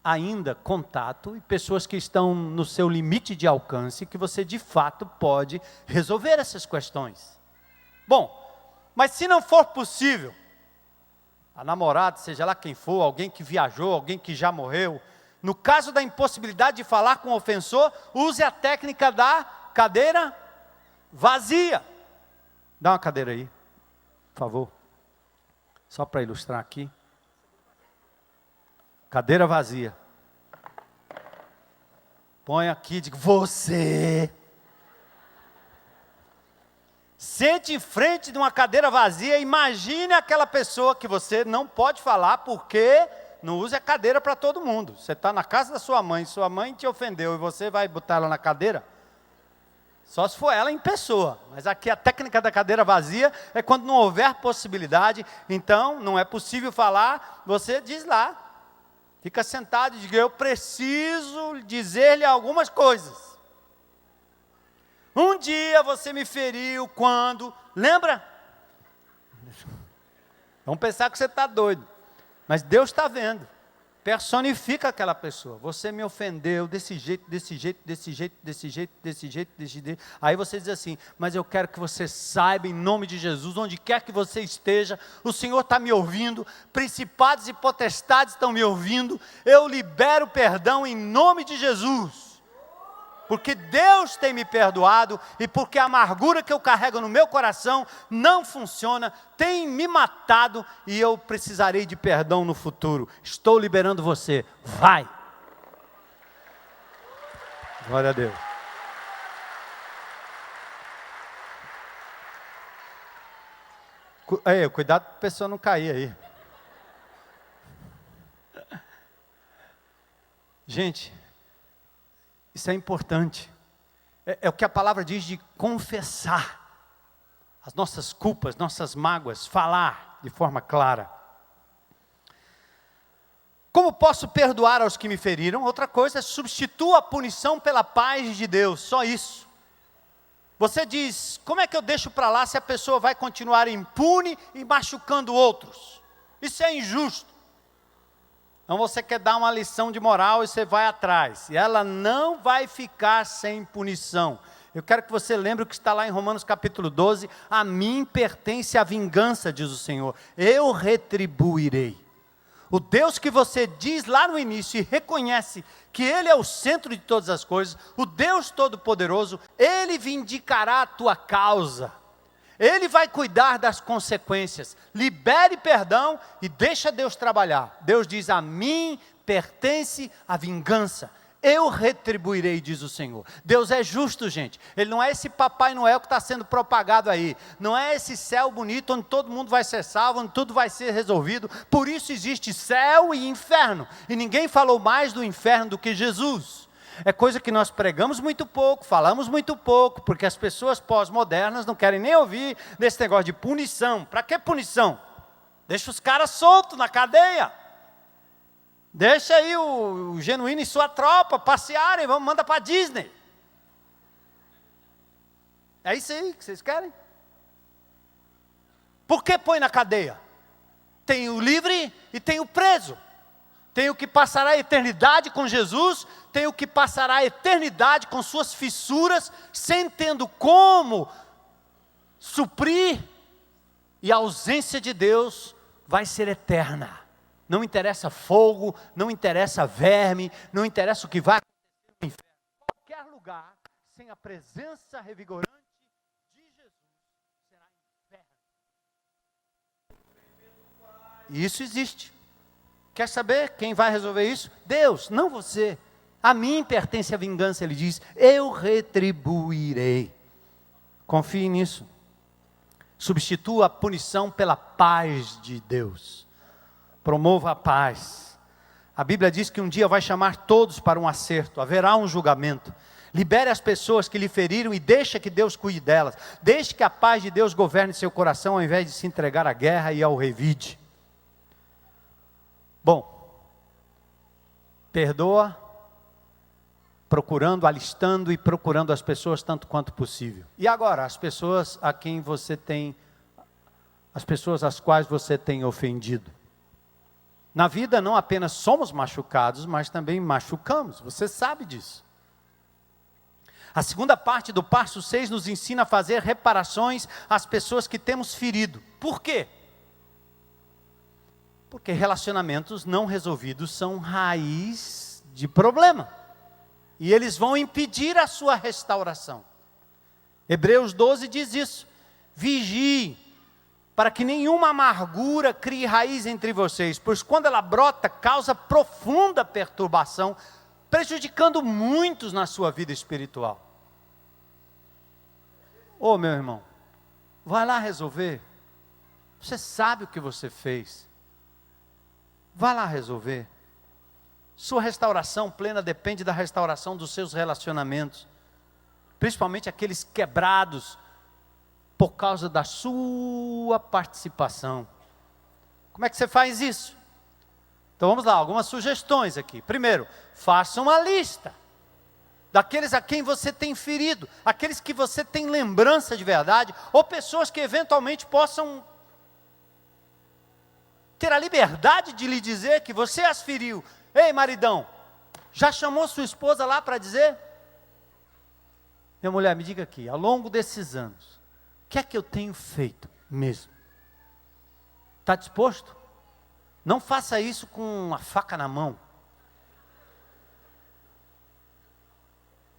ainda contato e pessoas que estão no seu limite de alcance, que você de fato pode resolver essas questões. Bom, mas se não for possível, a namorada, seja lá quem for, alguém que viajou, alguém que já morreu, no caso da impossibilidade de falar com o ofensor, use a técnica da cadeira vazia. Dá uma cadeira aí, por favor, só para ilustrar aqui. Cadeira vazia. Põe aqui, diga, você sente em frente de uma cadeira vazia, imagine aquela pessoa que você não pode falar porque não usa a cadeira para todo mundo. Você está na casa da sua mãe te ofendeu e você vai botar ela na cadeira? Só se for ela em pessoa. Mas aqui a técnica da cadeira vazia é quando não houver possibilidade, então não é possível falar, você diz lá. Fica sentado e diz, eu preciso dizer-lhe algumas coisas. Um dia você me feriu quando, lembra? Vamos pensar que você está doido, mas Deus está vendo, personifica aquela pessoa, você me ofendeu desse jeito, desse jeito, desse jeito, desse jeito, desse jeito, desse jeito, aí você diz assim, mas eu quero que você saiba em nome de Jesus, onde quer que você esteja, o Senhor está me ouvindo, principados e potestades estão me ouvindo, eu libero perdão em nome de Jesus, porque Deus tem me perdoado e porque a amargura que eu carrego no meu coração não funciona, tem me matado e eu precisarei de perdão no futuro. Estou liberando você, vai! Glória a Deus. Cuidado para a pessoa não cair aí. Gente, isso é importante, é o que a palavra diz de confessar as nossas culpas, nossas mágoas, falar de forma clara. Como posso perdoar aos que me feriram? Outra coisa é substitua a punição pela paz de Deus, só isso. Você diz, como é que eu deixo para lá se a pessoa vai continuar impune e machucando outros? Isso é injusto. Então você quer dar uma lição de moral e você vai atrás. E ela não vai ficar sem punição. Eu quero que você lembre o que está lá em Romanos capítulo 12. A mim pertence a vingança, diz o Senhor. Eu retribuirei. O Deus que você diz lá no início e reconhece que Ele é o centro de todas as coisas, o Deus Todo-Poderoso, Ele vindicará a tua causa. Ele vai cuidar das consequências. Libere perdão e deixa Deus trabalhar. Deus diz, a mim pertence a vingança. Eu retribuirei, diz o Senhor. Deus é justo, gente. Ele não é esse Papai Noel que está sendo propagado aí. Não é esse céu bonito onde todo mundo vai ser salvo, onde tudo vai ser resolvido. Por isso existe céu e inferno. E ninguém falou mais do inferno do que Jesus. É coisa que nós pregamos muito pouco, falamos muito pouco, porque as pessoas pós-modernas não querem nem ouvir desse negócio de punição. Para que punição? Deixa os caras soltos na cadeia. Deixa aí o Genuíno e sua tropa passearem, manda para Disney. É isso aí que vocês querem? Por que põe na cadeia? Tem o livre e tem o preso. Tem o que passará a eternidade com Jesus, tem o que passará a eternidade com suas fissuras, sem tendo como suprir, e a ausência de Deus vai ser eterna. Não interessa fogo, não interessa verme, não interessa o que vai acontecer no inferno. Qualquer lugar sem a presença revigorante de Jesus será inferno. E isso existe. Quer saber quem vai resolver isso? Deus, não você. A mim pertence a vingança, ele diz, eu retribuirei. Confie nisso. Substitua a punição pela paz de Deus. Promova a paz. A Bíblia diz que um dia vai chamar todos para um acerto, haverá um julgamento. Libere as pessoas que lhe feriram e deixa que Deus cuide delas. Deixe que a paz de Deus governe seu coração ao invés de se entregar à guerra e ao revide. Bom, perdoa, procurando, alistando e procurando as pessoas tanto quanto possível. E agora, as pessoas a quem você tem, as pessoas às quais você tem ofendido. Na vida não apenas somos machucados, mas também machucamos, você sabe disso. A segunda parte do passo 6 nos ensina a fazer reparações às pessoas que temos ferido. Por quê? Porque relacionamentos não resolvidos são raiz de problema. E eles vão impedir a sua restauração. Hebreus 12 diz isso. Vigie, para que nenhuma amargura crie raiz entre vocês, pois quando ela brota, causa profunda perturbação, prejudicando muitos na sua vida espiritual. Ô meu irmão, Vai lá resolver. Você sabe o que você fez. Vai lá resolver. Sua restauração plena depende da restauração dos seus relacionamentos, principalmente aqueles quebrados por causa da sua participação. Como é que você faz isso? Então vamos lá, algumas sugestões aqui. Primeiro, faça uma lista daqueles a quem você tem ferido, aqueles que você tem lembrança de verdade, ou pessoas que eventualmente possam ter a liberdade de lhe dizer que você as feriu. Ei, maridão, já chamou sua esposa lá para dizer? Minha mulher, me diga aqui, ao longo desses anos, o que é que eu tenho feito mesmo? Está disposto? Não faça isso com a faca na mão.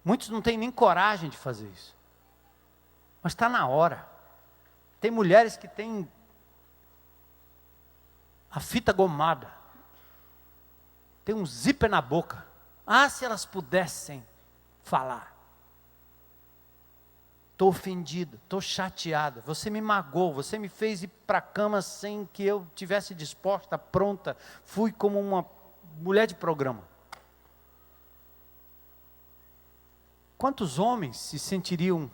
Muitos não têm nem coragem de fazer isso. Mas está na hora. Tem mulheres que têm a fita gomada. Tem um zíper na boca. Ah, se elas pudessem falar. Estou ofendida, estou chateada. Você me magoou, você me fez ir para a cama sem que eu tivesse disposta, pronta. Fui como uma mulher de programa. Quantos homens se sentiriam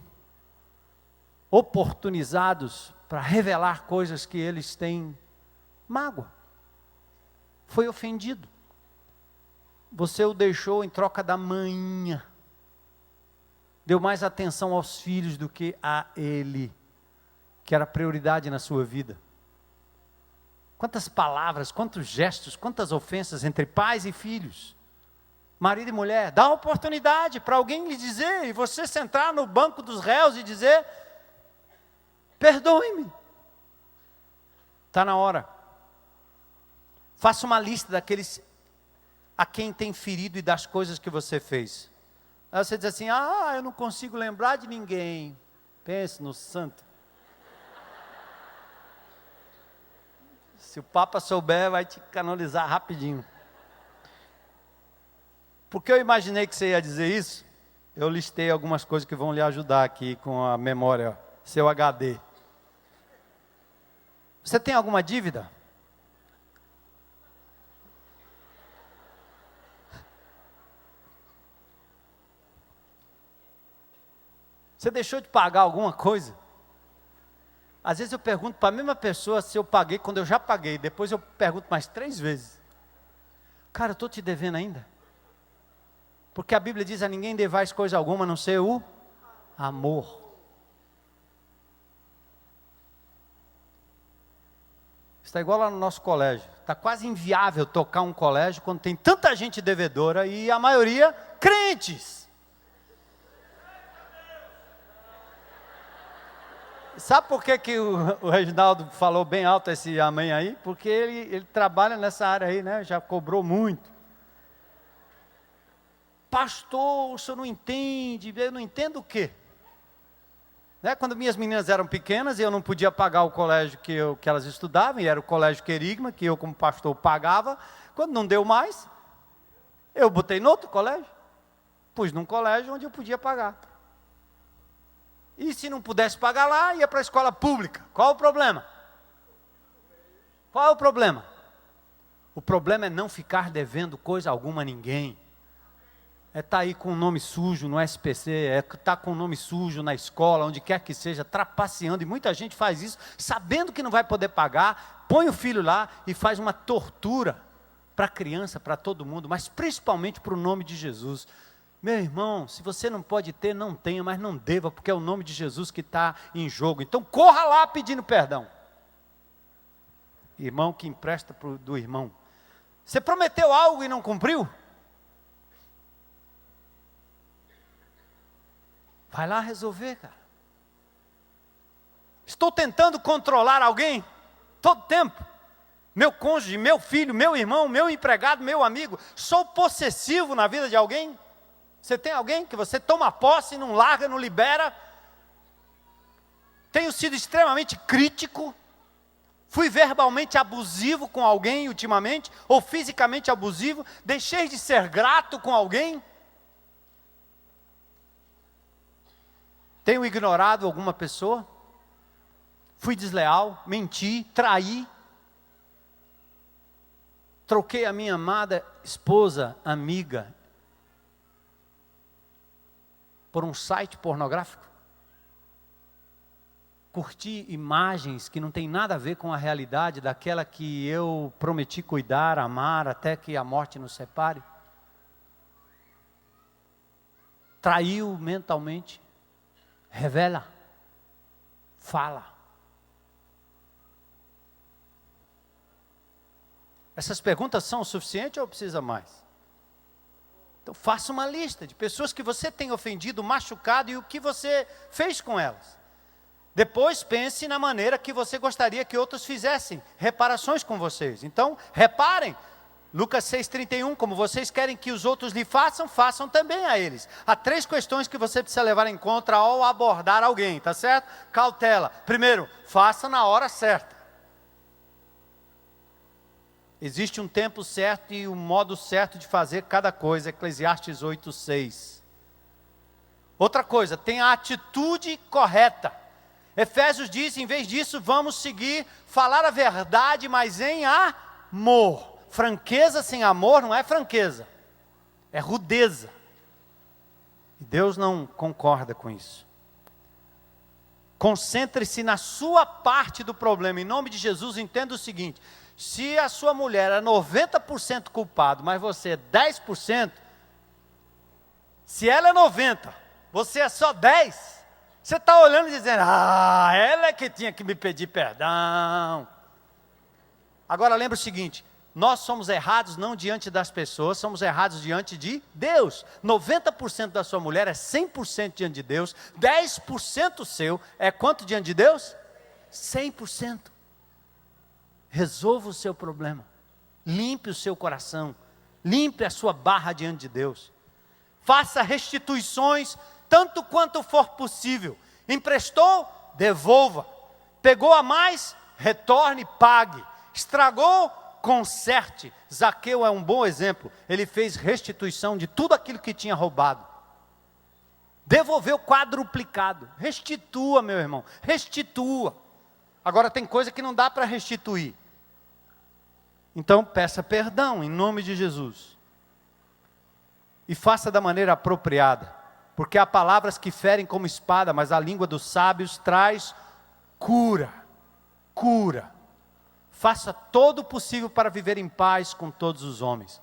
oportunizados para revelar coisas que eles têm mágoa? Foi ofendido. Você o deixou em troca da manhã. Deu mais atenção aos filhos do que a ele, que era prioridade na sua vida. Quantas palavras, quantos gestos, quantas ofensas entre pais e filhos. Marido e mulher, dá oportunidade para alguém lhe dizer, e você sentar no banco dos réus e dizer, perdoe-me. Está na hora. Faça uma lista daqueles a quem tem ferido e das coisas que você fez. Aí você diz assim, eu não consigo lembrar de ninguém. Pense no santo. Se o Papa souber, vai te canonizar rapidinho. Porque eu imaginei que você ia dizer isso, eu listei algumas coisas que vão lhe ajudar aqui com a memória, seu HD. Você tem alguma dívida? Você deixou de pagar alguma coisa? Às vezes eu pergunto para a mesma pessoa se eu paguei quando eu já paguei. Depois eu pergunto mais 3 vezes. Cara, eu estou te devendo ainda? Porque a Bíblia diz a ninguém devais coisa alguma, a não ser o amor. Está igual lá no nosso colégio. Está quase inviável tocar um colégio quando tem tanta gente devedora e a maioria crentes. Sabe por que o Reginaldo falou bem alto esse amém aí? Porque ele trabalha nessa área aí, né? Já cobrou muito. Pastor, o senhor não entende. Eu não entendo o quê? Né? Quando minhas meninas eram pequenas e eu não podia pagar o colégio que elas estudavam, e era o colégio Querigma, que eu como pastor pagava, quando não deu mais, eu botei no outro colégio. Pus num colégio onde eu podia pagar. E se não pudesse pagar lá, ia para a escola pública. Qual o problema? Qual é o problema? O problema é não ficar devendo coisa alguma a ninguém. É estar aí com o nome sujo no SPC, é estar com o nome sujo na escola, onde quer que seja, trapaceando. E muita gente faz isso, sabendo que não vai poder pagar, põe o filho lá e faz uma tortura para a criança, para todo mundo, mas principalmente para o nome de Jesus. Meu irmão, se você não pode ter, não tenha, mas não deva, porque é o nome de Jesus que está em jogo. Então corra lá pedindo perdão. Irmão que empresta do irmão. Você prometeu algo e não cumpriu? Vai lá resolver, cara. Estou tentando controlar alguém todo tempo. Meu cônjuge, meu filho, meu irmão, meu empregado, meu amigo. Sou possessivo na vida de alguém? Você tem alguém que você toma posse, não larga, não libera? Tenho sido extremamente crítico. Fui verbalmente abusivo com alguém ultimamente, ou fisicamente abusivo. Deixei de ser grato com alguém. Tenho ignorado alguma pessoa? fui desleal, menti, traí, troquei a minha amada esposa, amiga, por um site pornográfico, curti imagens que não tem nada a ver com a realidade daquela que eu prometi cuidar, amar, até que a morte nos separe. Traiu mentalmente, revela, fala. Essas perguntas são o suficiente ou precisa mais? Então faça uma lista de pessoas que você tem ofendido, machucado e o que você fez com elas. Depois pense na maneira que você gostaria que outros fizessem reparações com vocês. Então reparem, Lucas 6,31, como vocês querem que os outros lhe façam, façam também a eles. Há 3 questões que você precisa levar em conta ao abordar alguém, tá certo? Cautela. Primeiro, faça na hora certa. Existe um tempo certo e um modo certo de fazer cada coisa, Eclesiastes 8,6. Outra coisa, tenha a atitude correta. Efésios diz, em vez disso, vamos seguir, falar a verdade, mas em amor. Franqueza sem amor não é franqueza, é rudeza. E Deus não concorda com isso. Concentre-se na sua parte do problema. Em nome de Jesus, entenda o seguinte: se a sua mulher é 90% culpado, mas você é 10%, se ela é 90%, você é só 10%, você está olhando e dizendo, ela é que tinha que me pedir perdão. Agora lembra o seguinte, nós somos errados não diante das pessoas, somos errados diante de Deus. 90% da sua mulher é 100% diante de Deus, 10% seu é quanto diante de Deus? 100%. Resolva o seu problema, limpe o seu coração, limpe a sua barra diante de Deus, faça restituições, tanto quanto for possível. Emprestou? Devolva. Pegou a mais? Retorne, pague. Estragou? Conserte. Zaqueu é um bom exemplo, ele fez restituição de tudo aquilo que tinha roubado, devolveu quadruplicado. Restitua, meu irmão, restitua. Agora tem coisa que não dá para restituir, então peça perdão em nome de Jesus, e faça da maneira apropriada, porque há palavras que ferem como espada, mas a língua dos sábios traz cura. Faça todo o possível para viver em paz com todos os homens.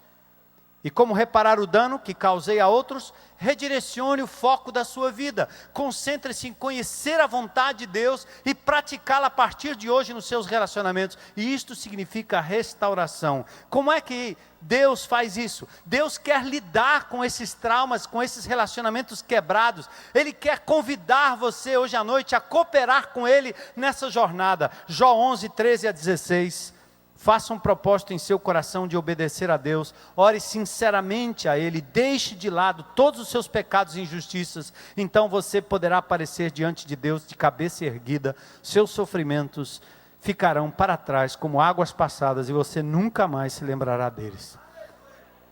E como reparar o dano que causei a outros? Redirecione o foco da sua vida. Concentre-se em conhecer a vontade de Deus e praticá-la a partir de hoje nos seus relacionamentos. E isto significa restauração. Como é que Deus faz isso? Deus quer lidar com esses traumas, com esses relacionamentos quebrados. Ele quer convidar você hoje à noite a cooperar com Ele nessa jornada. Jó 11, 13 a 16. Faça um propósito em seu coração de obedecer a Deus, ore sinceramente a Ele, deixe de lado todos os seus pecados e injustiças, então você poderá aparecer diante de Deus de cabeça erguida, seus sofrimentos ficarão para trás como águas passadas e você nunca mais se lembrará deles.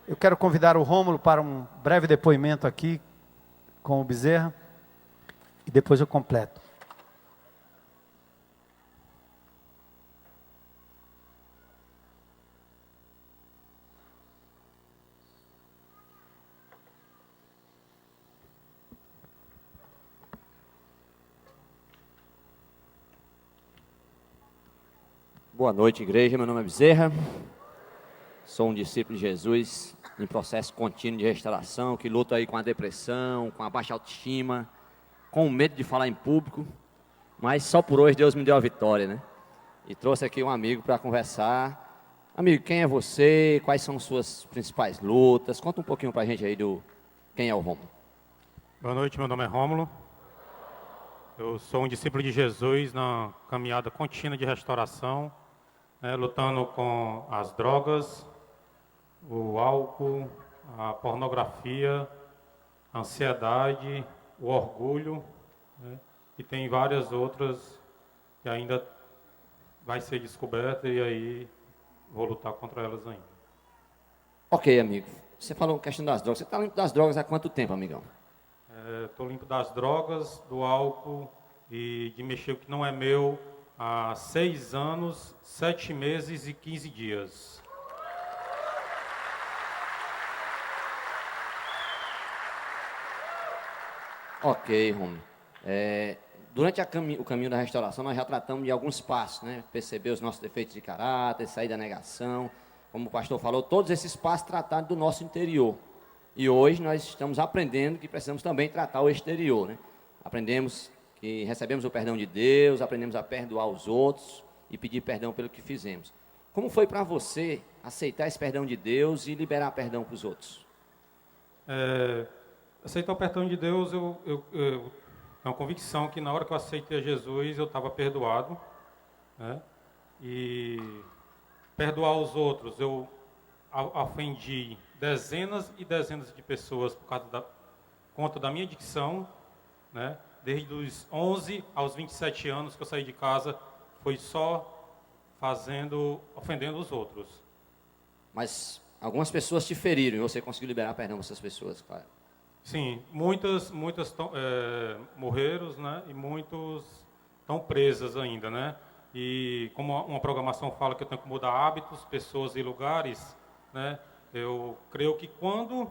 Eu quero convidar o Rômulo para um breve depoimento aqui com o Bezerra, e depois eu completo. Boa noite, igreja. Meu nome é Bezerra. Sou um discípulo de Jesus em processo contínuo de restauração, que luta aí com a depressão, com a baixa autoestima, com o medo de falar em público. Mas só por hoje Deus me deu a vitória, né? E trouxe aqui um amigo para conversar. Amigo, quem é você? Quais são suas principais lutas? Conta um pouquinho para a gente aí do quem é o Rômulo. Boa noite, meu nome é Rômulo. Eu sou um discípulo de Jesus na caminhada contínua de restauração, lutando com as drogas, o álcool, a pornografia, a ansiedade, o orgulho, e tem várias outras que ainda vai ser descoberta e aí vou lutar contra elas ainda. Ok, amigo. Você falou questão das drogas. Você está limpo das drogas há quanto tempo, amigão? Estou limpo das drogas, do álcool e de mexer o que não é meu há 6 anos, 7 meses e 15 dias. Ok, Romulo. Durante o caminho da restauração, nós já tratamos de alguns passos, né? Perceber os nossos defeitos de caráter, sair da negação. Como o pastor falou, todos esses passos tratados do nosso interior. E hoje nós estamos aprendendo que precisamos também tratar o exterior, né? Aprendemos que recebemos o perdão de Deus, aprendemos a perdoar os outros e pedir perdão pelo que fizemos. Como foi para você aceitar esse perdão de Deus e liberar perdão para os outros? Aceitar o perdão de Deus, eu tenho a convicção que na hora que eu aceitei a Jesus, eu estava perdoado, né? E perdoar os outros, eu ofendi dezenas e dezenas de pessoas por conta da minha dicção, né? Desde os 11 aos 27 anos que eu saí de casa, foi só ofendendo os outros. Mas algumas pessoas te feriram e você conseguiu liberar perdão para essas pessoas, claro. Sim, muitas morreram, né? E muitos estão presas ainda, né? E como uma programação fala que eu tenho que mudar hábitos, pessoas e lugares, né? Eu creio que quando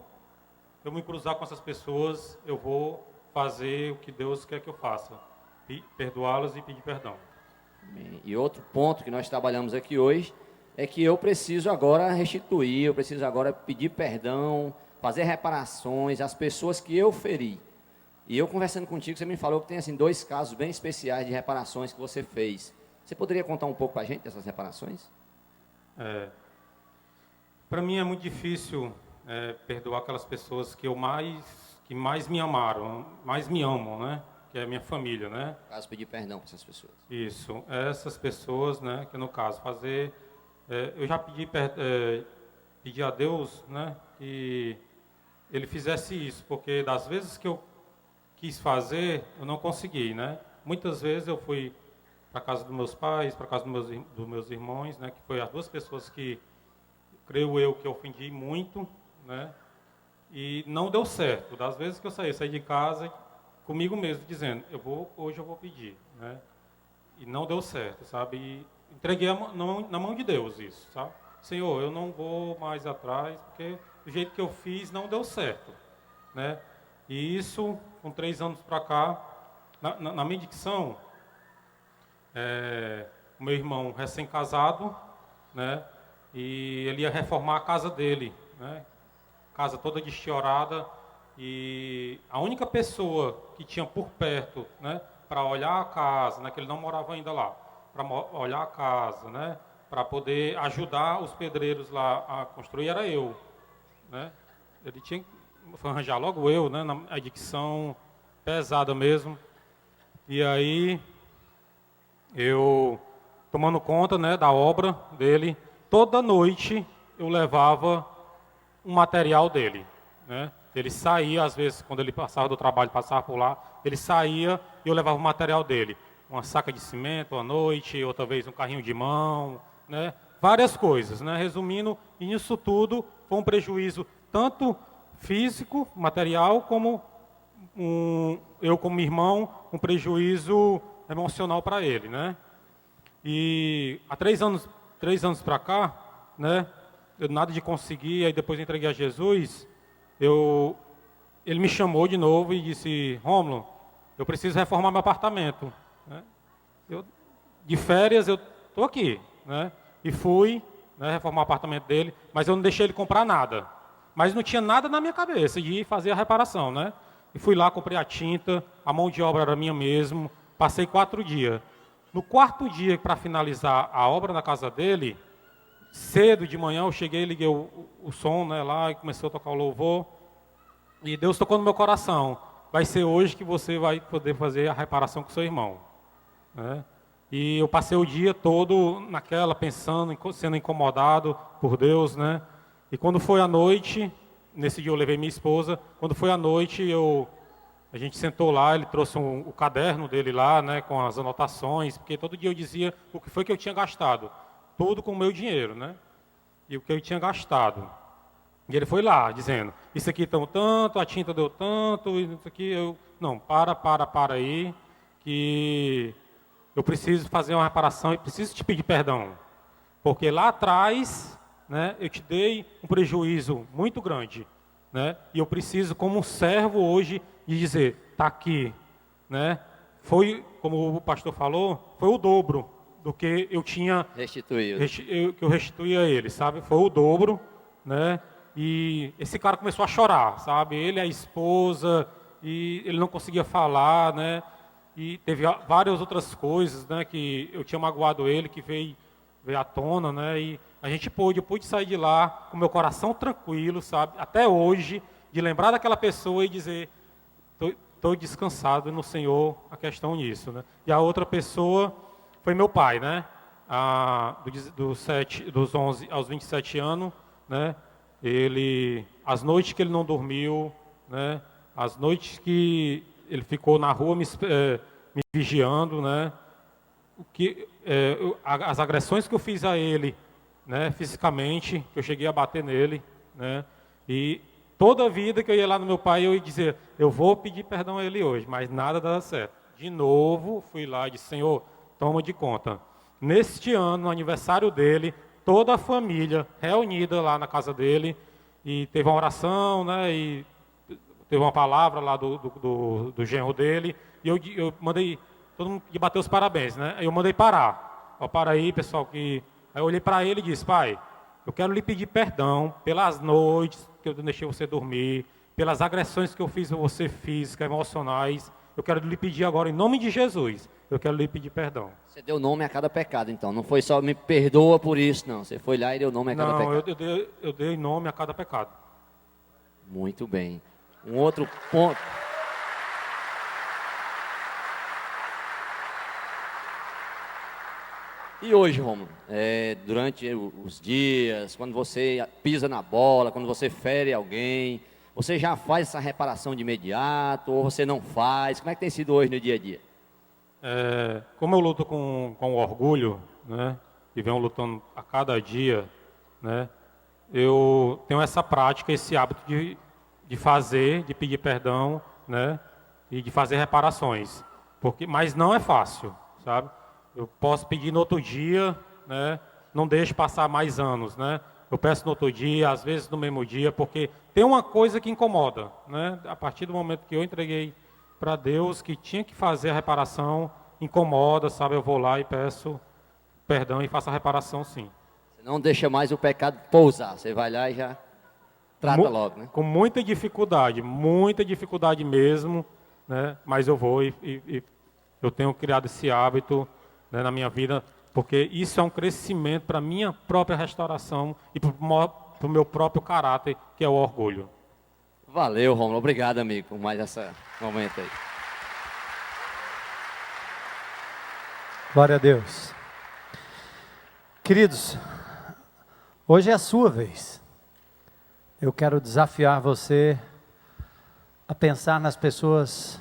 eu me cruzar com essas pessoas, eu vou fazer o que Deus quer que eu faça, perdoá-las e pedir perdão. Bem, e outro ponto que nós trabalhamos aqui hoje é que eu preciso agora restituir, eu preciso agora pedir perdão, fazer reparações às pessoas que eu feri. E eu conversando contigo, você me falou que tem assim 2 casos bem especiais de reparações que você fez. Você poderia contar um pouco para a gente dessas reparações? Para mim é muito difícil perdoar aquelas pessoas que mais me amaram, mais me amam, né? Que é a minha família, né? No caso, pedir perdão para essas pessoas. Isso, essas pessoas, né? Que no caso eu já pedi a Deus, né? Que Ele fizesse isso, porque das vezes que eu quis fazer, eu não consegui, né? Muitas vezes eu fui para a casa dos meus pais, para a casa dos meus irmãos, né? Que foi as 2 pessoas que creio eu que eu ofendi muito, né? E não deu certo. Das vezes que eu saí de casa comigo mesmo, dizendo, hoje eu vou pedir, né? E não deu certo, sabe? E entreguei na mão de Deus isso, sabe? Senhor, eu não vou mais atrás, porque do jeito que eu fiz não deu certo, né? E isso, com 3 anos para cá, na minha dicção, o meu irmão recém-casado, né? E ele ia reformar a casa dele, né? Casa toda desfiorada, e a única pessoa que tinha por perto, né, para olhar a casa, né, que ele não morava ainda lá, para olhar a casa, né, para poder ajudar os pedreiros lá a construir, era eu, né? Ele tinha que arranjar logo eu, né, na adicção pesada mesmo. E aí eu tomando conta, né, da obra dele, toda noite eu levava um material dele, né? Ele saía, às vezes, quando ele passava do trabalho, passava por lá, ele saía e eu levava o material dele. Uma saca de cimento à noite, outra vez um carrinho de mão, né? Várias coisas, né? Resumindo, isso tudo foi um prejuízo tanto físico, material, como eu como irmão, um prejuízo emocional para ele, né? E há 3 anos para cá, né? Eu nada de conseguir, aí depois eu entreguei a Jesus, ele me chamou de novo e disse, Rômulo, eu preciso reformar meu apartamento, né? De férias eu estou aqui, né? E fui, né, reformar o apartamento dele, mas eu não deixei ele comprar nada. Mas não tinha nada na minha cabeça de ir fazer a reparação, né? E fui lá, comprei a tinta, a mão de obra era minha mesmo, passei 4 dias. No 4º dia, para finalizar a obra na casa dele, cedo de manhã eu cheguei, liguei o som, né, lá e começou a tocar o louvor. E Deus tocou no meu coração. Vai ser hoje que você vai poder fazer a reparação com seu irmão, né? E eu passei o dia todo naquela, pensando, sendo incomodado por Deus, né? E quando foi à noite, nesse dia eu levei minha esposa, quando foi à noite a gente sentou lá, ele trouxe o caderno dele lá, né, com as anotações, porque todo dia eu dizia o que foi que eu tinha gastado. Tudo com o meu dinheiro, né? E o que eu tinha gastado. E ele foi lá, dizendo, isso aqui deu tanto, a tinta deu tanto, isso aqui, não, para aí, que eu preciso fazer uma reparação e preciso te pedir perdão. Porque lá atrás, né, eu te dei um prejuízo muito grande, né? E eu preciso, como um servo hoje, de dizer, está aqui, né? Foi, como o pastor falou, foi o dobro do que eu tinha que eu restituí a ele, sabe? Foi o dobro, né? E esse cara começou a chorar, sabe? Ele, a esposa, e ele não conseguia falar, né? E teve várias outras coisas, né? Que eu tinha magoado ele, que veio à tona, né? E eu pude sair de lá com meu coração tranquilo, sabe? Até hoje, de lembrar daquela pessoa e dizer, estou descansado no Senhor, a questão nisso, né? E a outra pessoa foi meu pai, né? Dos 11 aos 27 anos, né? As noites que ele não dormiu, né? As noites que ele ficou na rua me vigiando, né? As agressões que eu fiz a ele, né? Fisicamente, que eu cheguei a bater nele, né? E toda a vida que eu ia lá no meu pai, eu ia dizer, eu vou pedir perdão a ele hoje, mas nada dava certo. De novo, fui lá e disse, Senhor, toma de conta. Neste ano, no aniversário dele, toda a família reunida lá na casa dele, e teve uma oração, né? E teve uma palavra lá do genro dele, e eu mandei todo mundo que bateu os parabéns, né? Aí eu mandei parar. Ó, para aí, pessoal, que... Aí eu olhei para ele e disse, pai, eu quero lhe pedir perdão pelas noites que eu não deixei você dormir, pelas agressões que eu fiz a você físicas, emocionais. Eu quero lhe pedir agora, em nome de Jesus, eu quero lhe pedir perdão. Você deu nome a cada pecado, então. Não foi só me perdoa por isso, não. Você foi lá e deu nome a cada pecado. Não, eu dei nome a cada pecado. Muito bem. Um outro ponto. E hoje, Romulo, durante os dias, quando você pisa na bola, quando você fere alguém, você já faz essa reparação de imediato ou você não faz? Como é que tem sido hoje no dia a dia? Como eu luto com o orgulho, né, e venho lutando a cada dia, né, eu tenho essa prática, esse hábito de pedir perdão, né, e de fazer reparações. Mas não é fácil, sabe? Eu posso pedir no outro dia, né, não deixo passar mais anos, né? Eu peço no outro dia, às vezes no mesmo dia, porque tem uma coisa que incomoda, né? A partir do momento que eu entreguei para Deus, que tinha que fazer a reparação, incomoda, sabe? Eu vou lá e peço perdão e faço a reparação, sim. Você não deixa mais o pecado pousar, você vai lá e já trata logo, né? Com muita dificuldade mesmo, né? Mas eu vou e eu tenho criado esse hábito, né, na minha vida, porque isso é um crescimento para a minha própria restauração e para o meu próprio caráter, que é o orgulho. Valeu, Romulo. Obrigado, amigo, por mais esse momento aí. Glória a Deus. Queridos, hoje é a sua vez. Eu quero desafiar você a pensar nas pessoas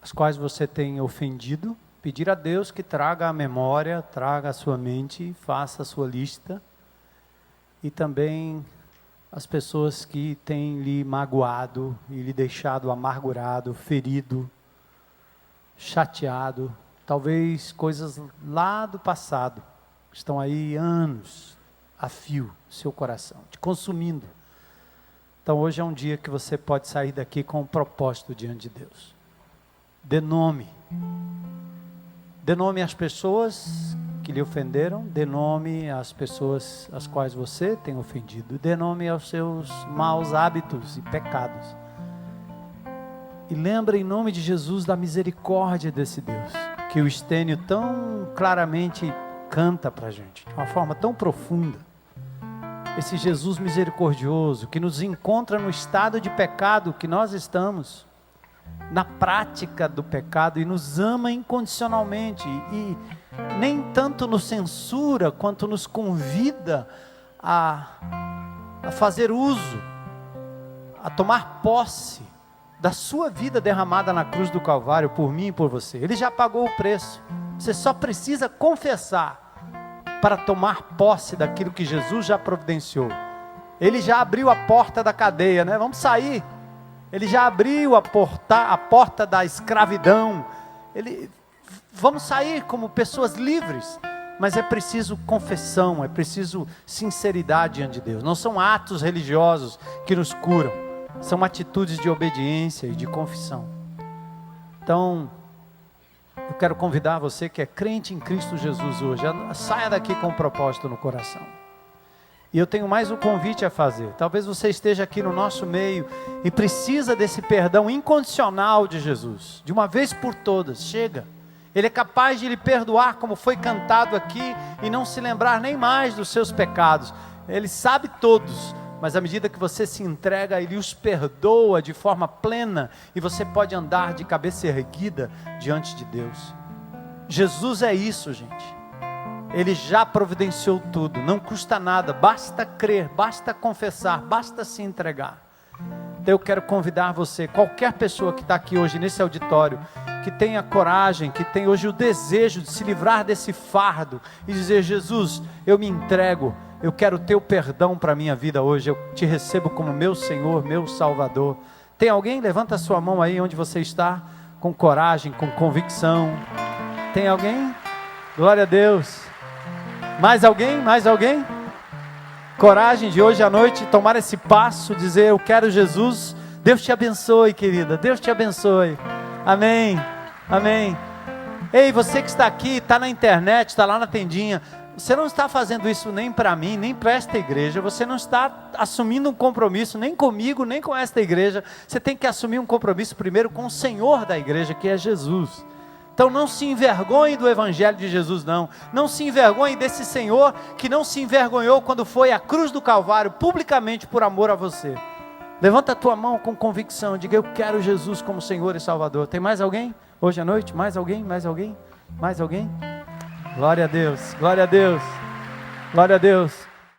as quais você tem ofendido, pedir a Deus que traga a memória, traga a sua mente, faça a sua lista, e também as pessoas que têm lhe magoado e lhe deixado amargurado, ferido, chateado, talvez coisas lá do passado, que estão aí anos a fio, seu coração, te consumindo. Então hoje é um dia que você pode sair daqui com um propósito diante de Deus. Dê nome às pessoas que lhe ofenderam, dê nome às pessoas às quais você tem ofendido, dê nome aos seus maus hábitos e pecados. E lembre em nome de Jesus da misericórdia desse Deus, que o Estênio tão claramente canta para a gente, de uma forma tão profunda. Esse Jesus misericordioso, que nos encontra no estado de pecado que nós estamos, na prática do pecado, e nos ama incondicionalmente, e nem tanto nos censura, quanto nos convida a fazer uso, a tomar posse da sua vida derramada na cruz do Calvário, por mim e por você. Ele já pagou o preço, você só precisa confessar, para tomar posse daquilo que Jesus já providenciou. Ele já abriu a porta da cadeia, né? Vamos sair. Ele já abriu a porta da escravidão. Ele vamos sair como pessoas livres, mas é preciso confessão, é preciso sinceridade diante de Deus. Não são atos religiosos que nos curam, são atitudes de obediência e de confissão. Então, eu quero convidar você que é crente em Cristo Jesus hoje, saia daqui com um propósito no coração. E eu tenho mais um convite a fazer. Talvez você esteja aqui no nosso meio e precisa desse perdão incondicional de Jesus. De uma vez por todas, chega. Ele é capaz de lhe perdoar, como foi cantado aqui, e não se lembrar nem mais dos seus pecados. Ele sabe todos, mas à medida que você se entrega, Ele os perdoa de forma plena, e você pode andar de cabeça erguida diante de Deus. Jesus é isso, gente. Ele já providenciou tudo, não custa nada, basta crer, basta confessar, basta se entregar. Então eu quero convidar você, qualquer pessoa que está aqui hoje nesse auditório, que tenha coragem, que tenha hoje o desejo de se livrar desse fardo e dizer: Jesus, eu me entrego, eu quero o teu perdão para a minha vida hoje, eu te recebo como meu Senhor, meu Salvador. Tem alguém? Levanta a sua mão aí onde você está, com coragem, com convicção. Tem alguém? Glória a Deus. Mais alguém? Mais alguém? Coragem de hoje à noite tomar esse passo, dizer: eu quero Jesus. Deus te abençoe, querida, Deus te abençoe. Amém, amém. Ei, você que está aqui, está na internet, está lá na tendinha, você não está fazendo isso nem para mim, nem para esta igreja, você não está assumindo um compromisso, nem comigo, nem com esta igreja. Você tem que assumir um compromisso primeiro com o Senhor da igreja, que é Jesus. Então não se envergonhe do Evangelho de Jesus, não se envergonhe desse Senhor, que não se envergonhou quando foi à cruz do Calvário, publicamente por amor a você. Levanta a tua mão com convicção, diga: eu quero Jesus como Senhor e Salvador. Tem mais alguém hoje à noite? Mais alguém? Mais alguém? Mais alguém? Glória a Deus, glória a Deus, glória a Deus.